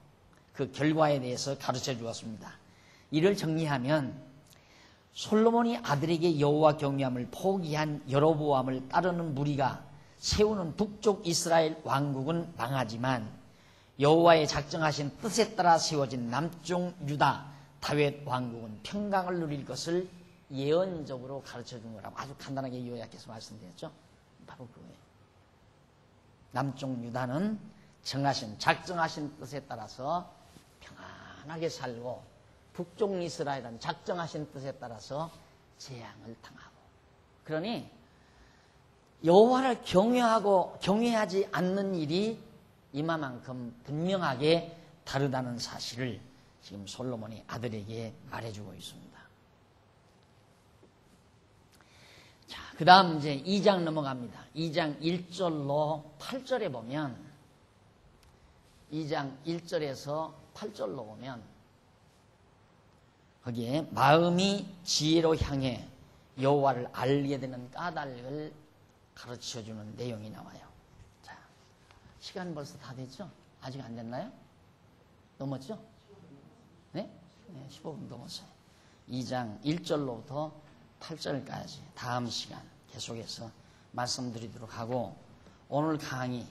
그 결과에 대해서 가르쳐 주었습니다. 이를 정리하면 솔로몬이 아들에게 여호와 경외함을 포기한 여로보암을 따르는 무리가 세우는 북쪽 이스라엘 왕국은 망하지만 여호와의 작정하신 뜻에 따라 세워진 남쪽 유다 다윗 왕국은 평강을 누릴 것을 예언적으로 가르쳐준 거라고 아주 간단하게 요약해서 말씀드렸죠. 바로 그거예요. 남쪽 유다는 작정하신 뜻에 따라서 평안하게 살고 북쪽 이스라엘은 작정하신 뜻에 따라서 재앙을 당하고 그러니 여호와를 경외하지 않는 일이 이마만큼 분명하게 다르다는 사실을 지금 솔로몬이 아들에게 말해주고 있습니다. 자, 그 다음 이제 2장 넘어갑니다. 2장 1절로 8절에 보면 2장 1절에서 8절로 보면 거기에 마음이 지혜로 향해 여호와를 알게 되는 까닭을 가르쳐주는 내용이 나와요. 자, 시간 벌써 다 됐죠? 아직 안 됐나요? 넘었죠? 네? 네, 15분 넘었어요. 2장 1절로부터 8절까지 다음 시간 계속해서 말씀드리도록 하고, 오늘 강의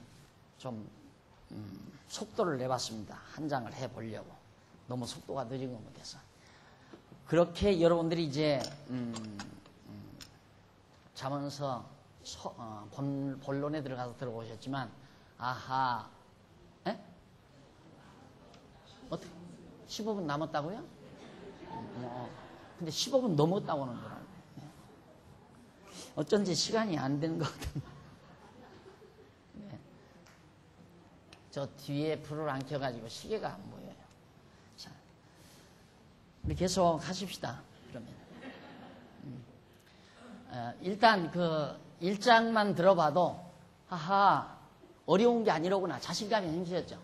좀 속도를 내봤습니다. 한 장을 해보려고. 너무 속도가 늦은 것 같아서. 그렇게 여러분들이 이제 잠언서 본론에 들어가서 들어보셨지만, 아하, 에? 어떻게 15분 남았다고요? 근데 15분 넘었다고 하는 거라고. 어쩐지 시간이 안 되는 것 같은데. 네. 저 뒤에 불을 안 켜가지고 시계가 안 보여요. 자, 우리 계속 하십시다. 그러면 일단 그 1장만 들어봐도 하하, 어려운 게 아니로구나, 자신감이 생기셨죠.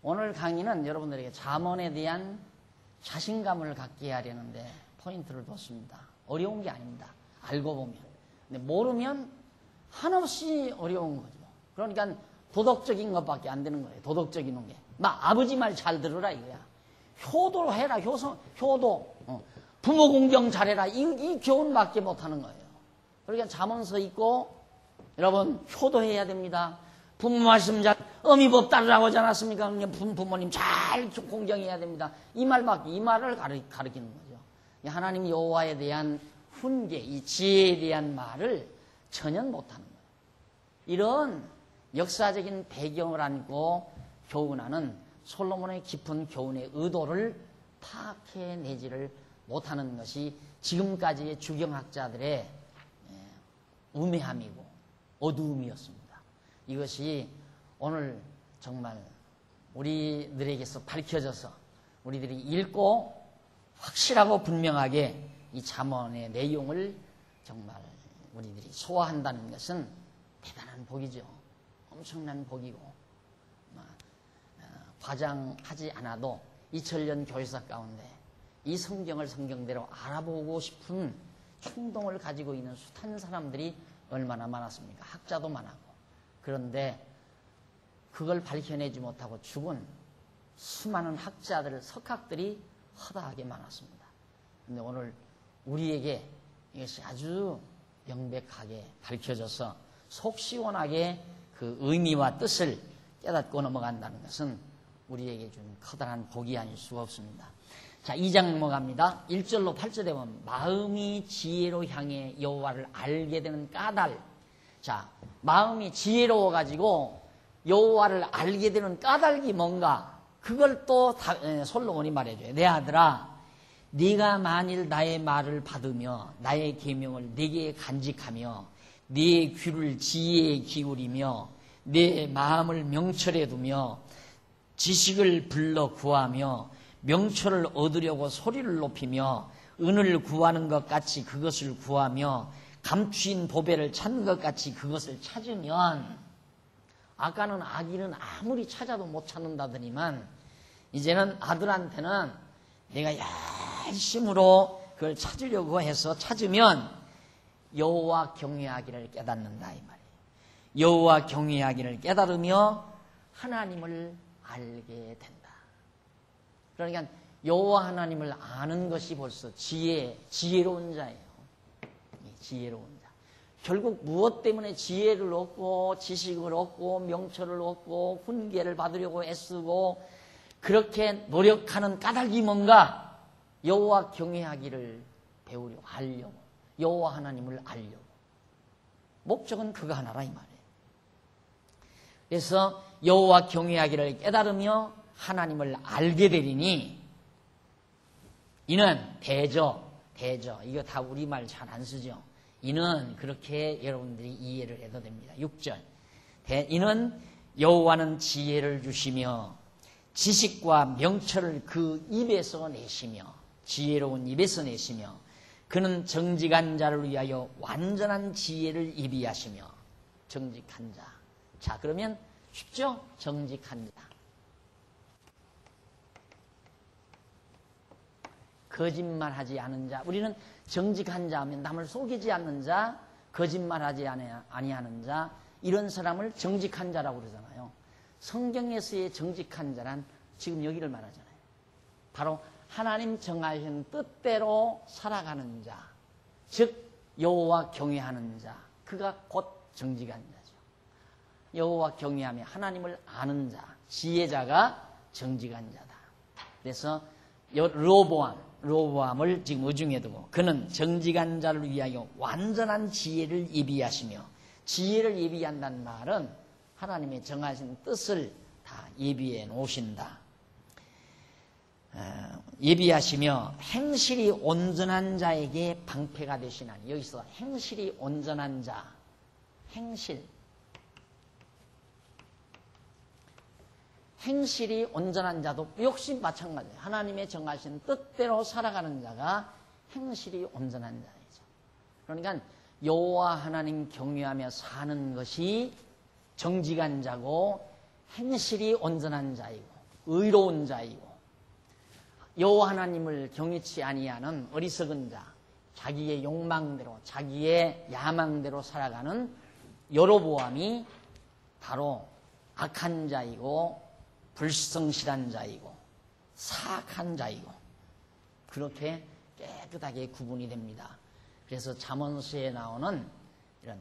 오늘 강의는 여러분들에게 잠언에 대한 자신감을 갖게 하려는데 포인트를 뒀습니다. 어려운 게 아닙니다. 알고 보면. 근데 모르면 한없이 어려운 거죠. 그러니까 도덕적인 것밖에 안 되는 거예요. 도덕적인 게. 막 아버지 말 잘 들으라 이거야. 효도로 해라. 효도. 부모 공경 잘해라. 이 교훈밖에 못하는 거예요. 그러니까 잠언서 읽고 여러분 효도해야 됩니다. 부모 말씀 잘 어미법 따르라고 하지 않았습니까? 부모님 잘 공경해야 됩니다. 이 말을 가르치는 거죠. 하나님 여호와에 대한 훈계, 이 지혜에 대한 말을 전혀 못하는 거예요. 이런 역사적인 배경을 안고 교훈하는 솔로몬의 깊은 교훈의 의도를 파악해내지를 못하는 것이 지금까지의 주경학자들의 우매함이고 어두움이었습니다. 이것이 오늘 정말 우리들에게서 밝혀져서 우리들이 읽고 확실하고 분명하게 이 잠언의 내용을 정말 우리들이 소화한다는 것은 대단한 복이죠. 엄청난 복이고, 과장하지 않아도 2000년 교회사 가운데 이 성경을 성경대로 알아보고 싶은 충동을 가지고 있는 숱한 사람들이 얼마나 많았습니까? 학자도 많았고. 그런데 그걸 밝혀내지 못하고 죽은 수많은 석학들이 허다하게 많았습니다. 근데 오늘 우리에게 이것이 아주 명백하게 밝혀져서 속 시원하게 그 의미와 뜻을 깨닫고 넘어간다는 것은 우리에게 준 커다란 복이 아닐 수가 없습니다. 자, 2장 넘어갑니다. 1절로 8절에 보면 마음이 지혜로 향해 여호와를 알게 되는 까닭. 자, 마음이 지혜로워가지고 여호와를 알게 되는 까닭이 뭔가, 그걸 또 솔로몬이 말해줘요. 내 아들아, 네가 만일 나의 말을 받으며 나의 계명을 네게 간직하며 네 귀를 지혜에 기울이며 내 마음을 명철에 두며 지식을 불러 구하며 명철을 얻으려고 소리를 높이며 은을 구하는 것 같이 그것을 구하며 감추인 보배를 찾는 것 같이 그것을 찾으면, 아까는 아기는 아무리 찾아도 못 찾는다더니만 이제는 아들한테는 내가 열심으로 그걸 찾으려고 해서 찾으면 여호와 경외하기를 깨닫는다 이 말이에요. 여호와 경외하기를 깨달으며 하나님을 알게 된다. 그러니까 여호와 하나님을 아는 것이 벌써 지혜로운 자예요. 지혜로운 자. 결국 무엇 때문에 지혜를 얻고 지식을 얻고 명철을 얻고 훈계를 받으려고 애쓰고 그렇게 노력하는 까닭이 뭔가? 여호와 경외하기를 배우려고, 알려고, 여호와 하나님을 알려고. 목적은 그거 하나라 이 말이에요. 그래서 여호와 경외하기를 깨달으며 하나님을 알게 되리니, 이는 대저 이거 다 우리말 잘 안 쓰죠. 이는 그렇게 여러분들이 이해를 해도 됩니다. 6절 이는 여호와는 지혜를 주시며 지식과 명철을 그 입에서 내시며 지혜로운 입에서 내시며 그는 정직한 자를 위하여 완전한 지혜를 예비하시며 정직한 자. 자, 그러면 쉽죠? 정직한 자. 거짓말하지 않은 자. 우리는 정직한 자 하면 남을 속이지 않는 자, 거짓말하지 아니하는 자, 이런 사람을 정직한 자라고 그러잖아요. 성경에서의 정직한 자란 지금 여기를 말하잖아요. 바로 하나님 정하신 뜻대로 살아가는 자, 즉 여호와 경외하는 자, 그가 곧 정직한 자죠. 여호와 경외하며 하나님을 아는 자, 지혜자가 정직한 자다. 그래서 르호보암을 지금 의중에 두고 그는 정직한 자를 위하여 완전한 지혜를 예비하시며, 지혜를 예비한다는 말은 하나님의 정하신 뜻을 다 예비해 놓으신다. 예비하시며 행실이 온전한 자에게 방패가 되시나니. 여기서 행실이 온전한 자, 행실이 온전한 자도 역시 마찬가지예요. 하나님의 정하신 뜻대로 살아가는 자가 행실이 온전한 자이죠. 그러니까 여호와 하나님 경외하며 사는 것이 정직한 자고 행실이 온전한 자이고 의로운 자이고, 여호와 하나님을 경외치 아니하는 어리석은 자, 자기의 욕망대로 자기의 야망대로 살아가는 여로보암이 바로 악한 자이고 불성실한 자이고 사악한 자이고, 그렇게 깨끗하게 구분이 됩니다. 그래서 잠언서에 나오는 이런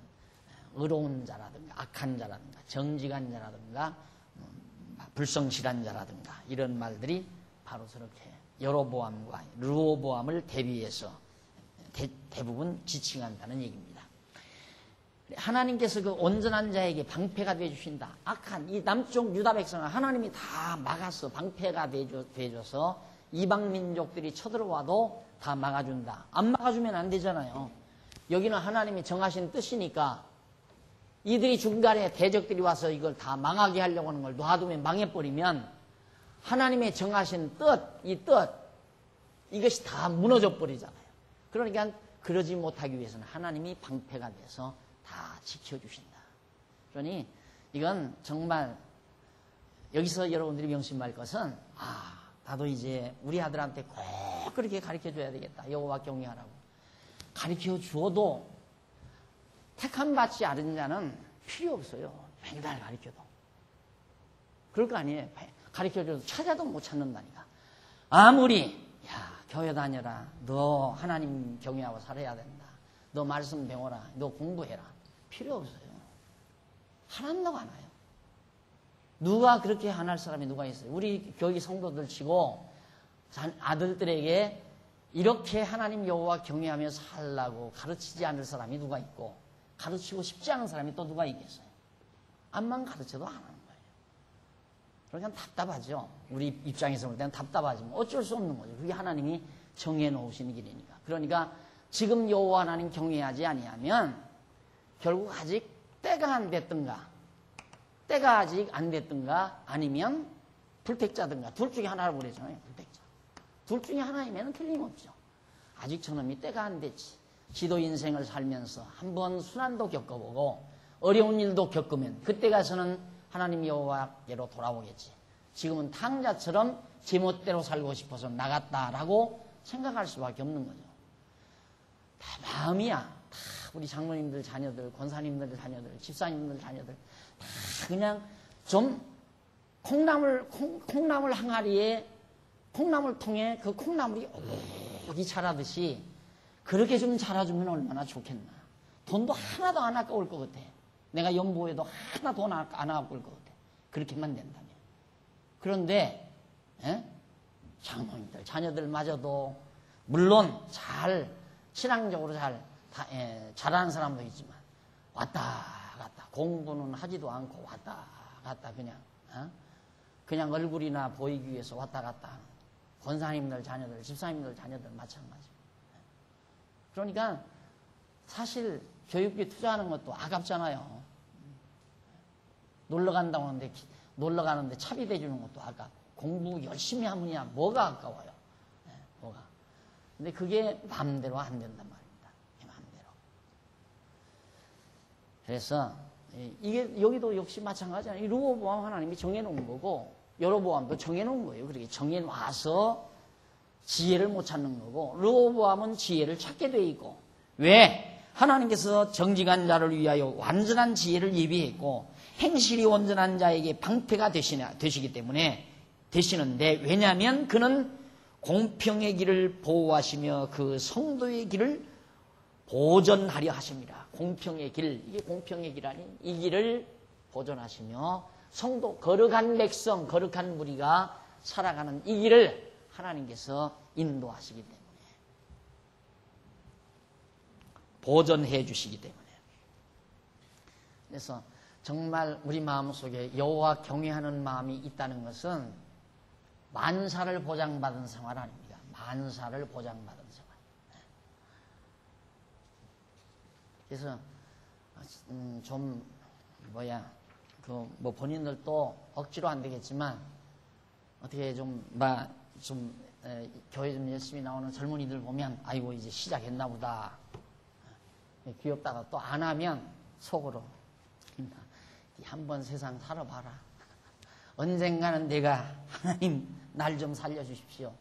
의로운 자라든가 악한 자라든가 정직한 자라든가 불성실한 자라든가 이런 말들이 바로 저렇게 여로보암과 르호보암을 대비해서 대부분 지칭한다는 얘기입니다. 하나님께서 그 온전한 자에게 방패가 되어주신다. 악한 이 남쪽 유다 백성을 하나님이 다 막아서 방패가 되어줘서 이방 민족들이 쳐들어와도 다 막아준다. 안 막아주면 안 되잖아요. 여기는 하나님이 정하신 뜻이니까 이들이 중간에 대적들이 와서 이걸 다 망하게 하려고 하는 걸 놔두면 망해버리면 하나님의 정하신 뜻, 이것이 다 무너져 버리잖아요. 그러니까 그러지 못하기 위해서는 하나님이 방패가 돼서 다 지켜주신다. 그러니 이건 정말 여기서 여러분들이 명심할 것은, 나도 이제 우리 아들한테 꼭 그렇게 가르쳐줘야 되겠다. 여호와 경외하라고. 가르쳐 주어도 택함 받지 않은 자는 필요 없어요. 맨날 가르쳐도. 그럴 거 아니에요. 가르쳐줘도 찾아도 못 찾는다니까. 아무리 교회 다녀라. 너 하나님 경외하고 살아야 된다. 너 말씀 배워라. 너 공부해라. 필요 없어요. 하나도 안 와요. 누가 그렇게 안 할 사람이 누가 있어요? 우리 교회 성도들 치고 아들들에게 이렇게 하나님 여호와 경외하며 살라고 가르치지 않을 사람이 누가 있고, 가르치고 싶지 않은 사람이 또 누가 있겠어요? 암만 가르쳐도 안 하는 거예요. 그러니까 답답하죠. 우리 입장에서 볼 때는 답답하지만 어쩔 수 없는 거죠. 그게 하나님이 정해 놓으신 길이니까. 그러니까 지금 여호와 하나님 경외하지 아니하면 결국 아직 때가 안 됐든가, 때가 아직 안 됐든가, 아니면 불택자든가, 둘 중에 하나라고 그러잖아요. 불택자. 둘 중에 하나이면 틀림없죠. 아직 저놈이 때가 안 됐지. 지도 인생을 살면서 한번 순환도 겪어보고 어려운 일도 겪으면 그때 가서는 하나님 여호와께로 돌아오겠지. 지금은 탕자처럼 제멋대로 살고 싶어서 나갔다라고 생각할 수밖에 없는 거죠. 다 마음이야. 다 우리 장로님들 자녀들, 권사님들 자녀들, 집사님들 자녀들 다 그냥 좀 콩나물 항아리에 콩나물 통에 그 콩나물이 오기 자라듯이 그렇게 좀 자라주면 얼마나 좋겠나. 돈도 하나도 안 아까울 것 같아. 내가 연보에도 하나 돈 안 아까울 것 같아. 그렇게만 된다면. 그런데 장로님들 자녀들마저도 물론 신앙적으로 잘하는 사람도 있지만 왔다 갔다 공부는 하지도 않고 왔다 갔다 그냥 얼굴이나 보이기 위해서 왔다 갔다 하는 권사님들 자녀들, 집사님들 자녀들 마찬가지. 그러니까 사실 교육비 투자하는 것도 아깝잖아요. 놀러 가는데 차비 대주는 것도 아깝고 공부 열심히 하느냐 뭐가 아까워요? 네, 뭐가? 근데 그게 마음대로 안 된단 말입니다. 마음대로. 그래서 이게 여기도 역시 마찬가지잖아요. 르호보암 하나님이 정해놓은 거고 여로보암도 정해놓은 거예요. 그렇게 정해놔서 지혜를 못 찾는 거고 르호보암은 지혜를 찾게 돼 있고 왜? 하나님께서 정직한 자를 위하여 완전한 지혜를 예비했고 행실이 온전한 자에게 방패가 되시기 때문에 되시는데 왜냐하면 그는 공평의 길을 보호하시며 그 성도의 길을 보존하려 하십니다. 공평의 길, 이게 공평의 길 아니? 이 길을 보존하시며 성도, 거룩한 백성, 거룩한 무리가 살아가는 이 길을 하나님께서 인도하시기 때문에 보존해 주시기 때문에 그래서 정말 우리 마음속에 여호와 경외하는 마음이 있다는 것은 만사를 보장받은 생활 아닙니다. 만사를 보장받은 생활. 그래서 좀 뭐 본인들도 억지로 안 되겠지만 어떻게 교회 좀 열심히 나오는 젊은이들 보면 아이고 이제 시작했나 보다. 귀엽다가 또 안 하면 속으로 한번 세상 살아봐라. 언젠가는 내가 하나님 날 좀 살려주십시오.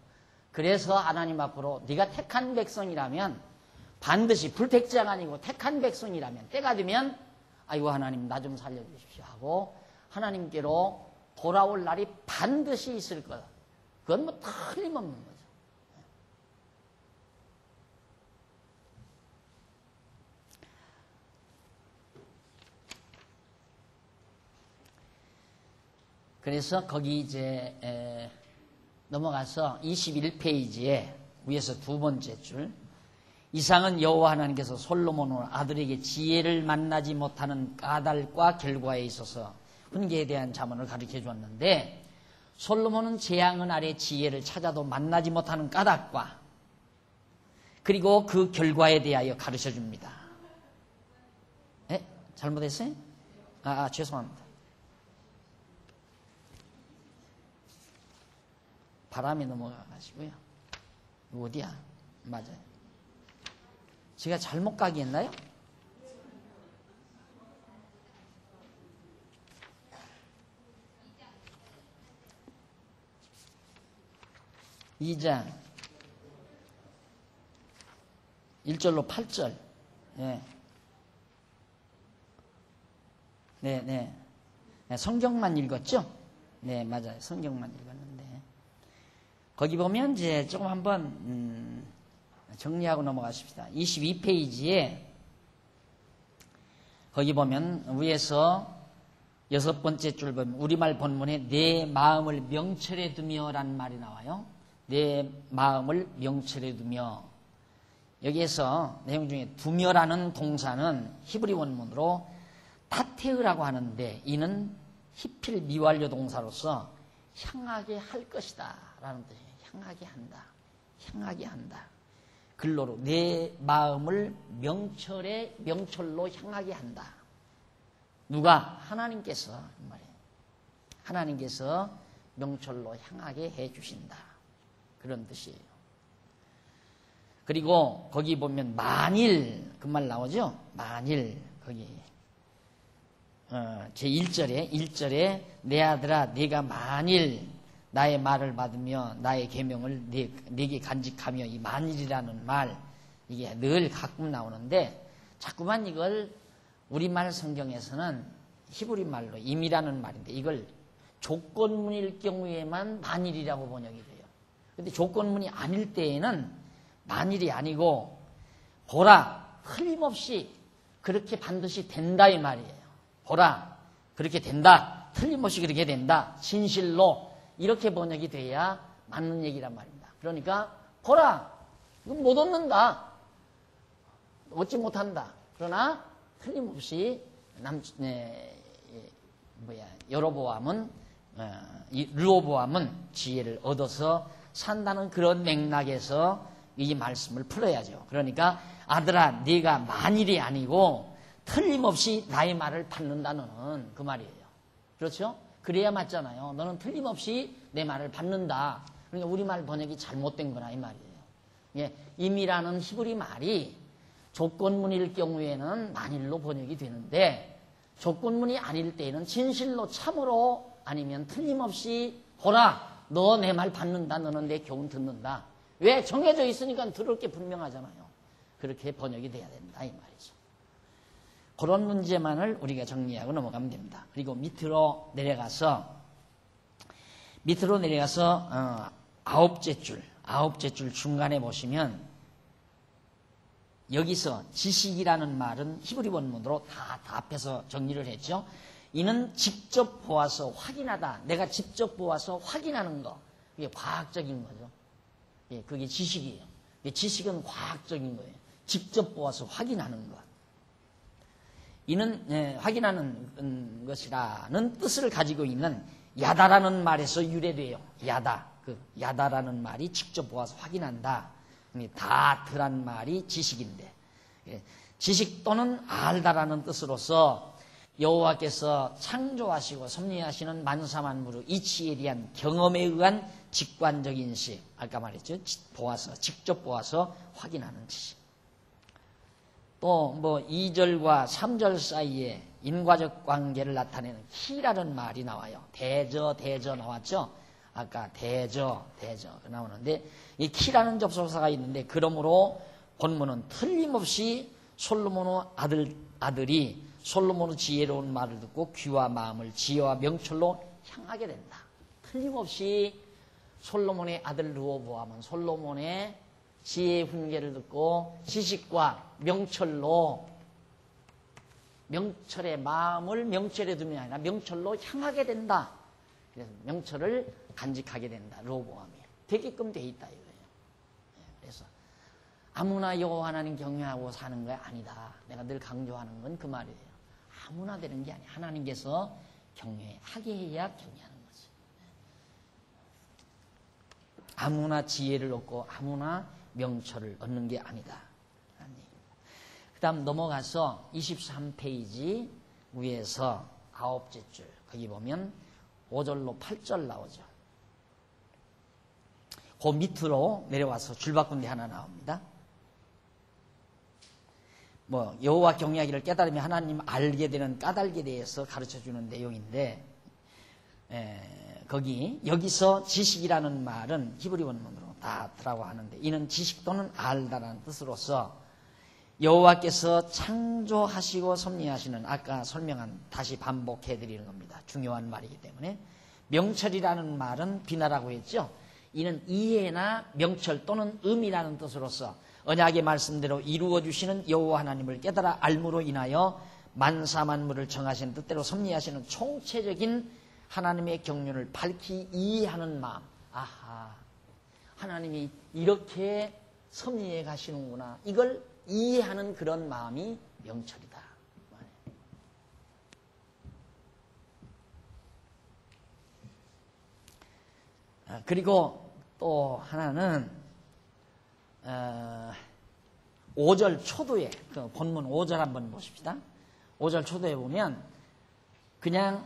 그래서 하나님 앞으로 네가 택한 백성이라면 반드시 불택자가 아니고 택한 백성이라면 때가 되면 아이고 하나님 나 좀 살려주십시오 하고 하나님께로 돌아올 날이 반드시 있을 것. 그건 뭐 틀림없는 거죠. 그래서 거기 이제 넘어가서 21페이지에 위에서 두 번째 줄 이상은 여호와 하나님께서 솔로몬의 아들에게 지혜를 만나지 못하는 까닭과 결과에 있어서 훈계에 대한 자문을 가르쳐 주었는데 솔로몬은 재앙은 아래 지혜를 찾아도 만나지 못하는 까닭과 그리고 그 결과에 대하여 가르쳐 줍니다. 잘못했어요? 죄송합니다. 바람이 넘어가가지고요. 어디야? 맞아요. 제가 잘못 가기 했나요? 이 장 1절로 8절. 네. 성경만 읽었죠? 네, 맞아요. 성경만 읽었는데. 거기 보면 이제 조금 한번 정리하고 넘어가십시다. 22페이지에 거기 보면 위에서 6번째 줄 보면 우리말 본문에 내 마음을 명철에 두며라는 말이 나와요. 내 마음을 명철에 두며. 여기에서 내용 중에 두며라는 동사는 히브리 원문으로 타테으라고 하는데 이는 히필 미완료 동사로서 향하게 할 것이다 라는 뜻이에요. 향하게 한다. 글로로 내 마음을 명철로 향하게 한다. 누가? 하나님께서 말이에요. 하나님께서 명철로 향하게 해주신다. 그런 뜻이에요. 그리고 거기 보면 만일 그 말 나오죠? 만일 거기 제 1절에 내 아들아 네가 만일 나의 말을 받으며 나의 계명을 네게 간직하며 이 만일이라는 말 이게 늘 가끔 나오는데 자꾸만 이걸 우리말 성경에서는 히브리 말로 임이라는 말인데 이걸 조건문일 경우에만 만일이라고 번역이 돼요. 근데 조건문이 아닐 때에는 만일이 아니고 보라 틀림없이 그렇게 반드시 된다 이 말이에요. 보라 그렇게 된다. 틀림없이 그렇게 된다. 진실로 이렇게 번역이 돼야 맞는 얘기란 말입니다. 그러니까 보라 이건 못 얻는다. 얻지 못한다. 그러나 틀림없이 르호보암은 지혜를 얻어서 산다는 그런 맥락에서 이 말씀을 풀어야죠. 그러니까 아들아 네가 만일이 아니고 틀림없이 나의 말을 받는다는 그 말이에요. 그렇죠? 그래야 맞잖아요. 너는 틀림없이 내 말을 받는다. 그러니까 우리말 번역이 잘못된 거나 이 말이에요. 예, 임이라는 히브리 말이 조건문일 경우에는 만일로 번역이 되는데 조건문이 아닐 때에는 진실로 참으로 아니면 틀림없이 보라 너 내 말 받는다. 너는 내 교훈 듣는다. 왜? 정해져 있으니까 들을 게 분명하잖아요. 그렇게 번역이 돼야 된다 이 말이죠. 그런 문제만을 우리가 정리하고 넘어가면 됩니다. 그리고 밑으로 내려가서 아홉째 줄 중간에 보시면 여기서 지식이라는 말은 히브리 원문으로 다 앞에서 정리를 했죠. 이는 직접 보아서 확인하다. 내가 직접 보아서 확인하는 거. 그게 과학적인 거죠. 예, 그게 지식이에요. 지식은 과학적인 거예요. 직접 보아서 확인하는 것. 이는 확인하는 것이라는 뜻을 가지고 있는 야다라는 말에서 유래돼요. 야다라는 말이 직접 보아서 확인한다. 다트란 말이 지식인데 지식 또는 알다라는 뜻으로서 여호와께서 창조하시고 섭리하시는 만사만물의 이치에 대한 경험에 의한 직관적인 식, 아까 말했죠. 직접 보아서 확인하는 지식. 또 2절과 3절 사이에 인과적 관계를 나타내는 키라는 말이 나와요. 대저 나왔죠. 아까 대저 나오는데 이 키라는 접속사가 있는데 그러므로 본문은 틀림없이 솔로몬의 아들이 솔로몬의 지혜로운 말을 듣고 귀와 마음을 지혜와 명철로 향하게 된다. 틀림없이 솔로몬의 아들 르호보암은 솔로몬의 지혜의 훈계를 듣고 지식과 명철의 마음을 명철에 두면 아니라 명철로 향하게 된다. 그래서 명철을 간직하게 된다. 르호보암이 되게끔 돼 있다 이거예요. 그래서 아무나 여호와 하나님 경외하고 사는 거 아니다. 내가 늘 강조하는 건 그 말이에요. 아무나 되는 게 아니야. 하나님께서 경외하게 해야 경외하는 거지. 아무나 지혜를 얻고 아무나 명철을 얻는 게 아니다. 그 다음 넘어가서 23페이지 위에서 9째 줄 거기 보면 5절로 8절 나오죠. 그 밑으로 내려와서 줄바꾼 데 하나 나옵니다. 여호와 경외하기를 깨달으며 하나님 알게 되는 까닭에 대해서 가르쳐주는 내용인데 여기서 지식이라는 말은 히브리 원문으로 다트라고 하는데 이는 지식 또는 알다라는 뜻으로서 여호와께서 창조하시고 섭리하시는 아까 설명한 다시 반복해드리는 겁니다. 중요한 말이기 때문에 명철이라는 말은 비나라고 했죠. 이는 이해나 명철 또는 의미라는 뜻으로서 언약의 말씀대로 이루어주시는 여호와 하나님을 깨달아 알므로 인하여 만사만물을 정하시는 뜻대로 섭리하시는 총체적인 하나님의 경륜을 밝히 이해하는 마음. 아하, 하나님이 이렇게 섭리해 가시는구나. 이걸 이해하는 그런 마음이 명철이다. 그리고 또 하나는 5절 초도에 그 본문 5절 한번 보십시다. 5절 초도에 보면 그냥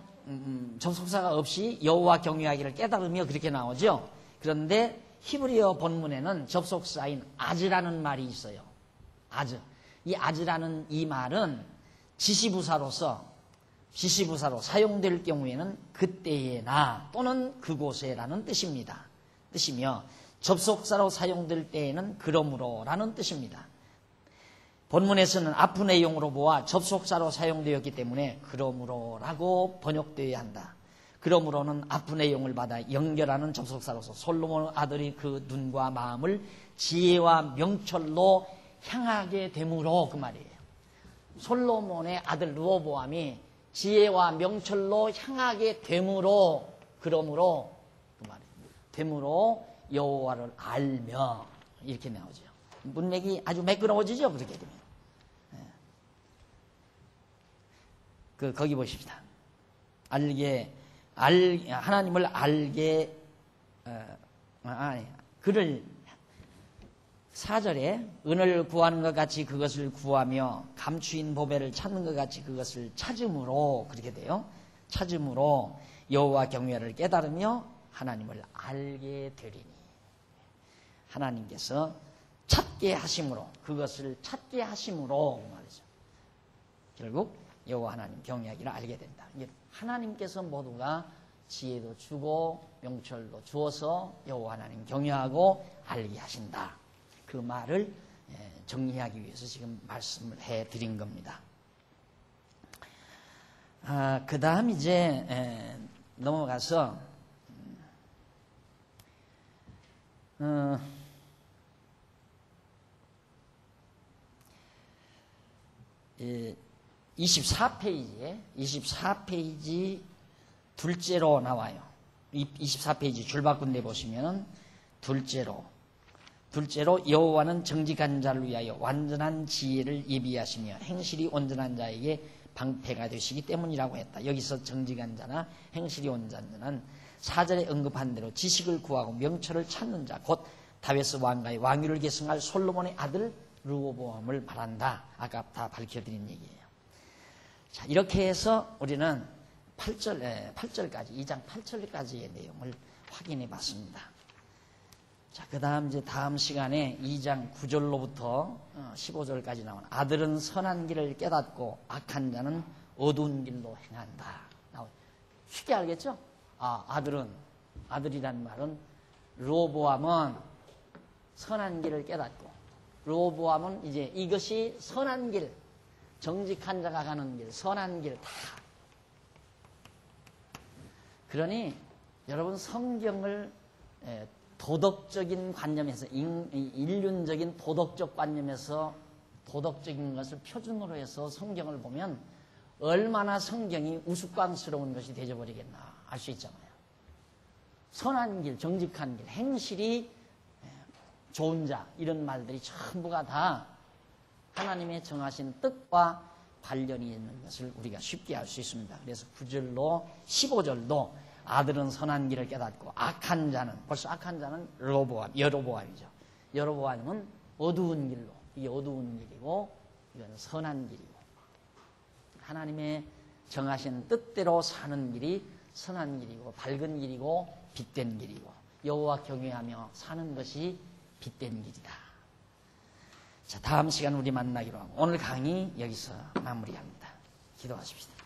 접속사가 없이 여호와 경외하기를 깨달으며 그렇게 나오죠. 그런데 히브리어 본문에는 접속사인 아즈라는 말이 있어요. 이 아즈라는 이 말은 지시부사로 사용될 경우에는 그때에나 또는 그곳에라는 뜻입니다. 뜻이며 접속사로 사용될 때에는 그러므로라는 뜻입니다. 본문에서는 앞의 내용으로 보아 접속사로 사용되었기 때문에 그러므로라고 번역되어야 한다. 그러므로는 앞의 내용을 받아 연결하는 접속사로서 솔로몬 아들이 그 눈과 마음을 지혜와 명철로 향하게 되므로 그 말이에요. 솔로몬의 아들 르호보암이 지혜와 명철로 향하게 되므로 그러므로 그 말이에요. 되므로 여호와를 알며 이렇게 나오죠. 문맥이 아주 매끄러워지죠. 그렇게 되면. 거기 보십시다. 하나님을 알게 그를 4절에 은을 구하는 것 같이 그것을 구하며 감추인 보배를 찾는 것 같이 그것을 찾음으로 그렇게 돼요. 찾음으로 여호와 경외를 깨달으며 하나님을 알게 되리니. 하나님께서 찾게 하심으로, 그것을 찾게 하심으로 말이죠. 결국 여호와 하나님 경외하기를 알게 된다. 이게 하나님께서 모두가 지혜도 주고 명철도 주어서 여호와 하나님 경외하고 알게 하신다. 그 말을 정리하기 위해서 지금 말씀을 해드린 겁니다. 그 다음 이제 넘어가서 24페이지 둘째로 나와요. 24페이지 줄바꾼 데 보시면 둘째로 여호와는 정직한 자를 위하여 완전한 지혜를 예비하시며 행실이 온전한 자에게 방패가 되시기 때문이라고 했다. 여기서 정직한 자나 행실이 온전한 자는 4절에 언급한 대로 지식을 구하고 명철을 찾는 자, 곧 다윗 왕가의 왕위를 계승할 솔로몬의 아들 르호보암을 말한다. 아까 다 밝혀드린 얘기예요. 자, 이렇게 해서 우리는 8절까지, 2장 8절까지의 내용을 확인해 봤습니다. 자, 그 다음 이제 다음 시간에 2장 9절로부터 15절까지 나오는 아들은 선한 길을 깨닫고 악한 자는 어두운 길로 행한다. 쉽게 알겠죠? 아들이란 말은 르호보암은 선한 길을 깨닫고, 르호보암은 이제 이것이 선한 길, 정직한 자가 가는 길, 선한 길 다. 그러니 여러분 성경을 도덕적인 관념에서, 인륜적인 도덕적 관념에서 도덕적인 것을 표준으로 해서 성경을 보면 얼마나 성경이 우스꽝스러운 것이 되어버리겠나 알 수 있잖아요. 선한 길, 정직한 길, 행실이 좋은 자, 이런 말들이 전부가 다 하나님의 정하신 뜻과 관련이 있는 것을 우리가 쉽게 알 수 있습니다. 그래서 9절로 15절도 아들은 선한 길을 깨닫고 악한 자는, 벌써 악한 자는 여로보암이죠. 여로보암은 어두운 길로, 이게 어두운 길이고 이건 선한 길이고, 하나님의 정하신 뜻대로 사는 길이 선한 길이고 밝은 길이고 빛된 길이고, 여호와 경외하며 사는 것이 빛된 길이다. 자, 다음 시간 우리 만나기로 하고 오늘 강의 여기서 마무리합니다. 기도하십시다.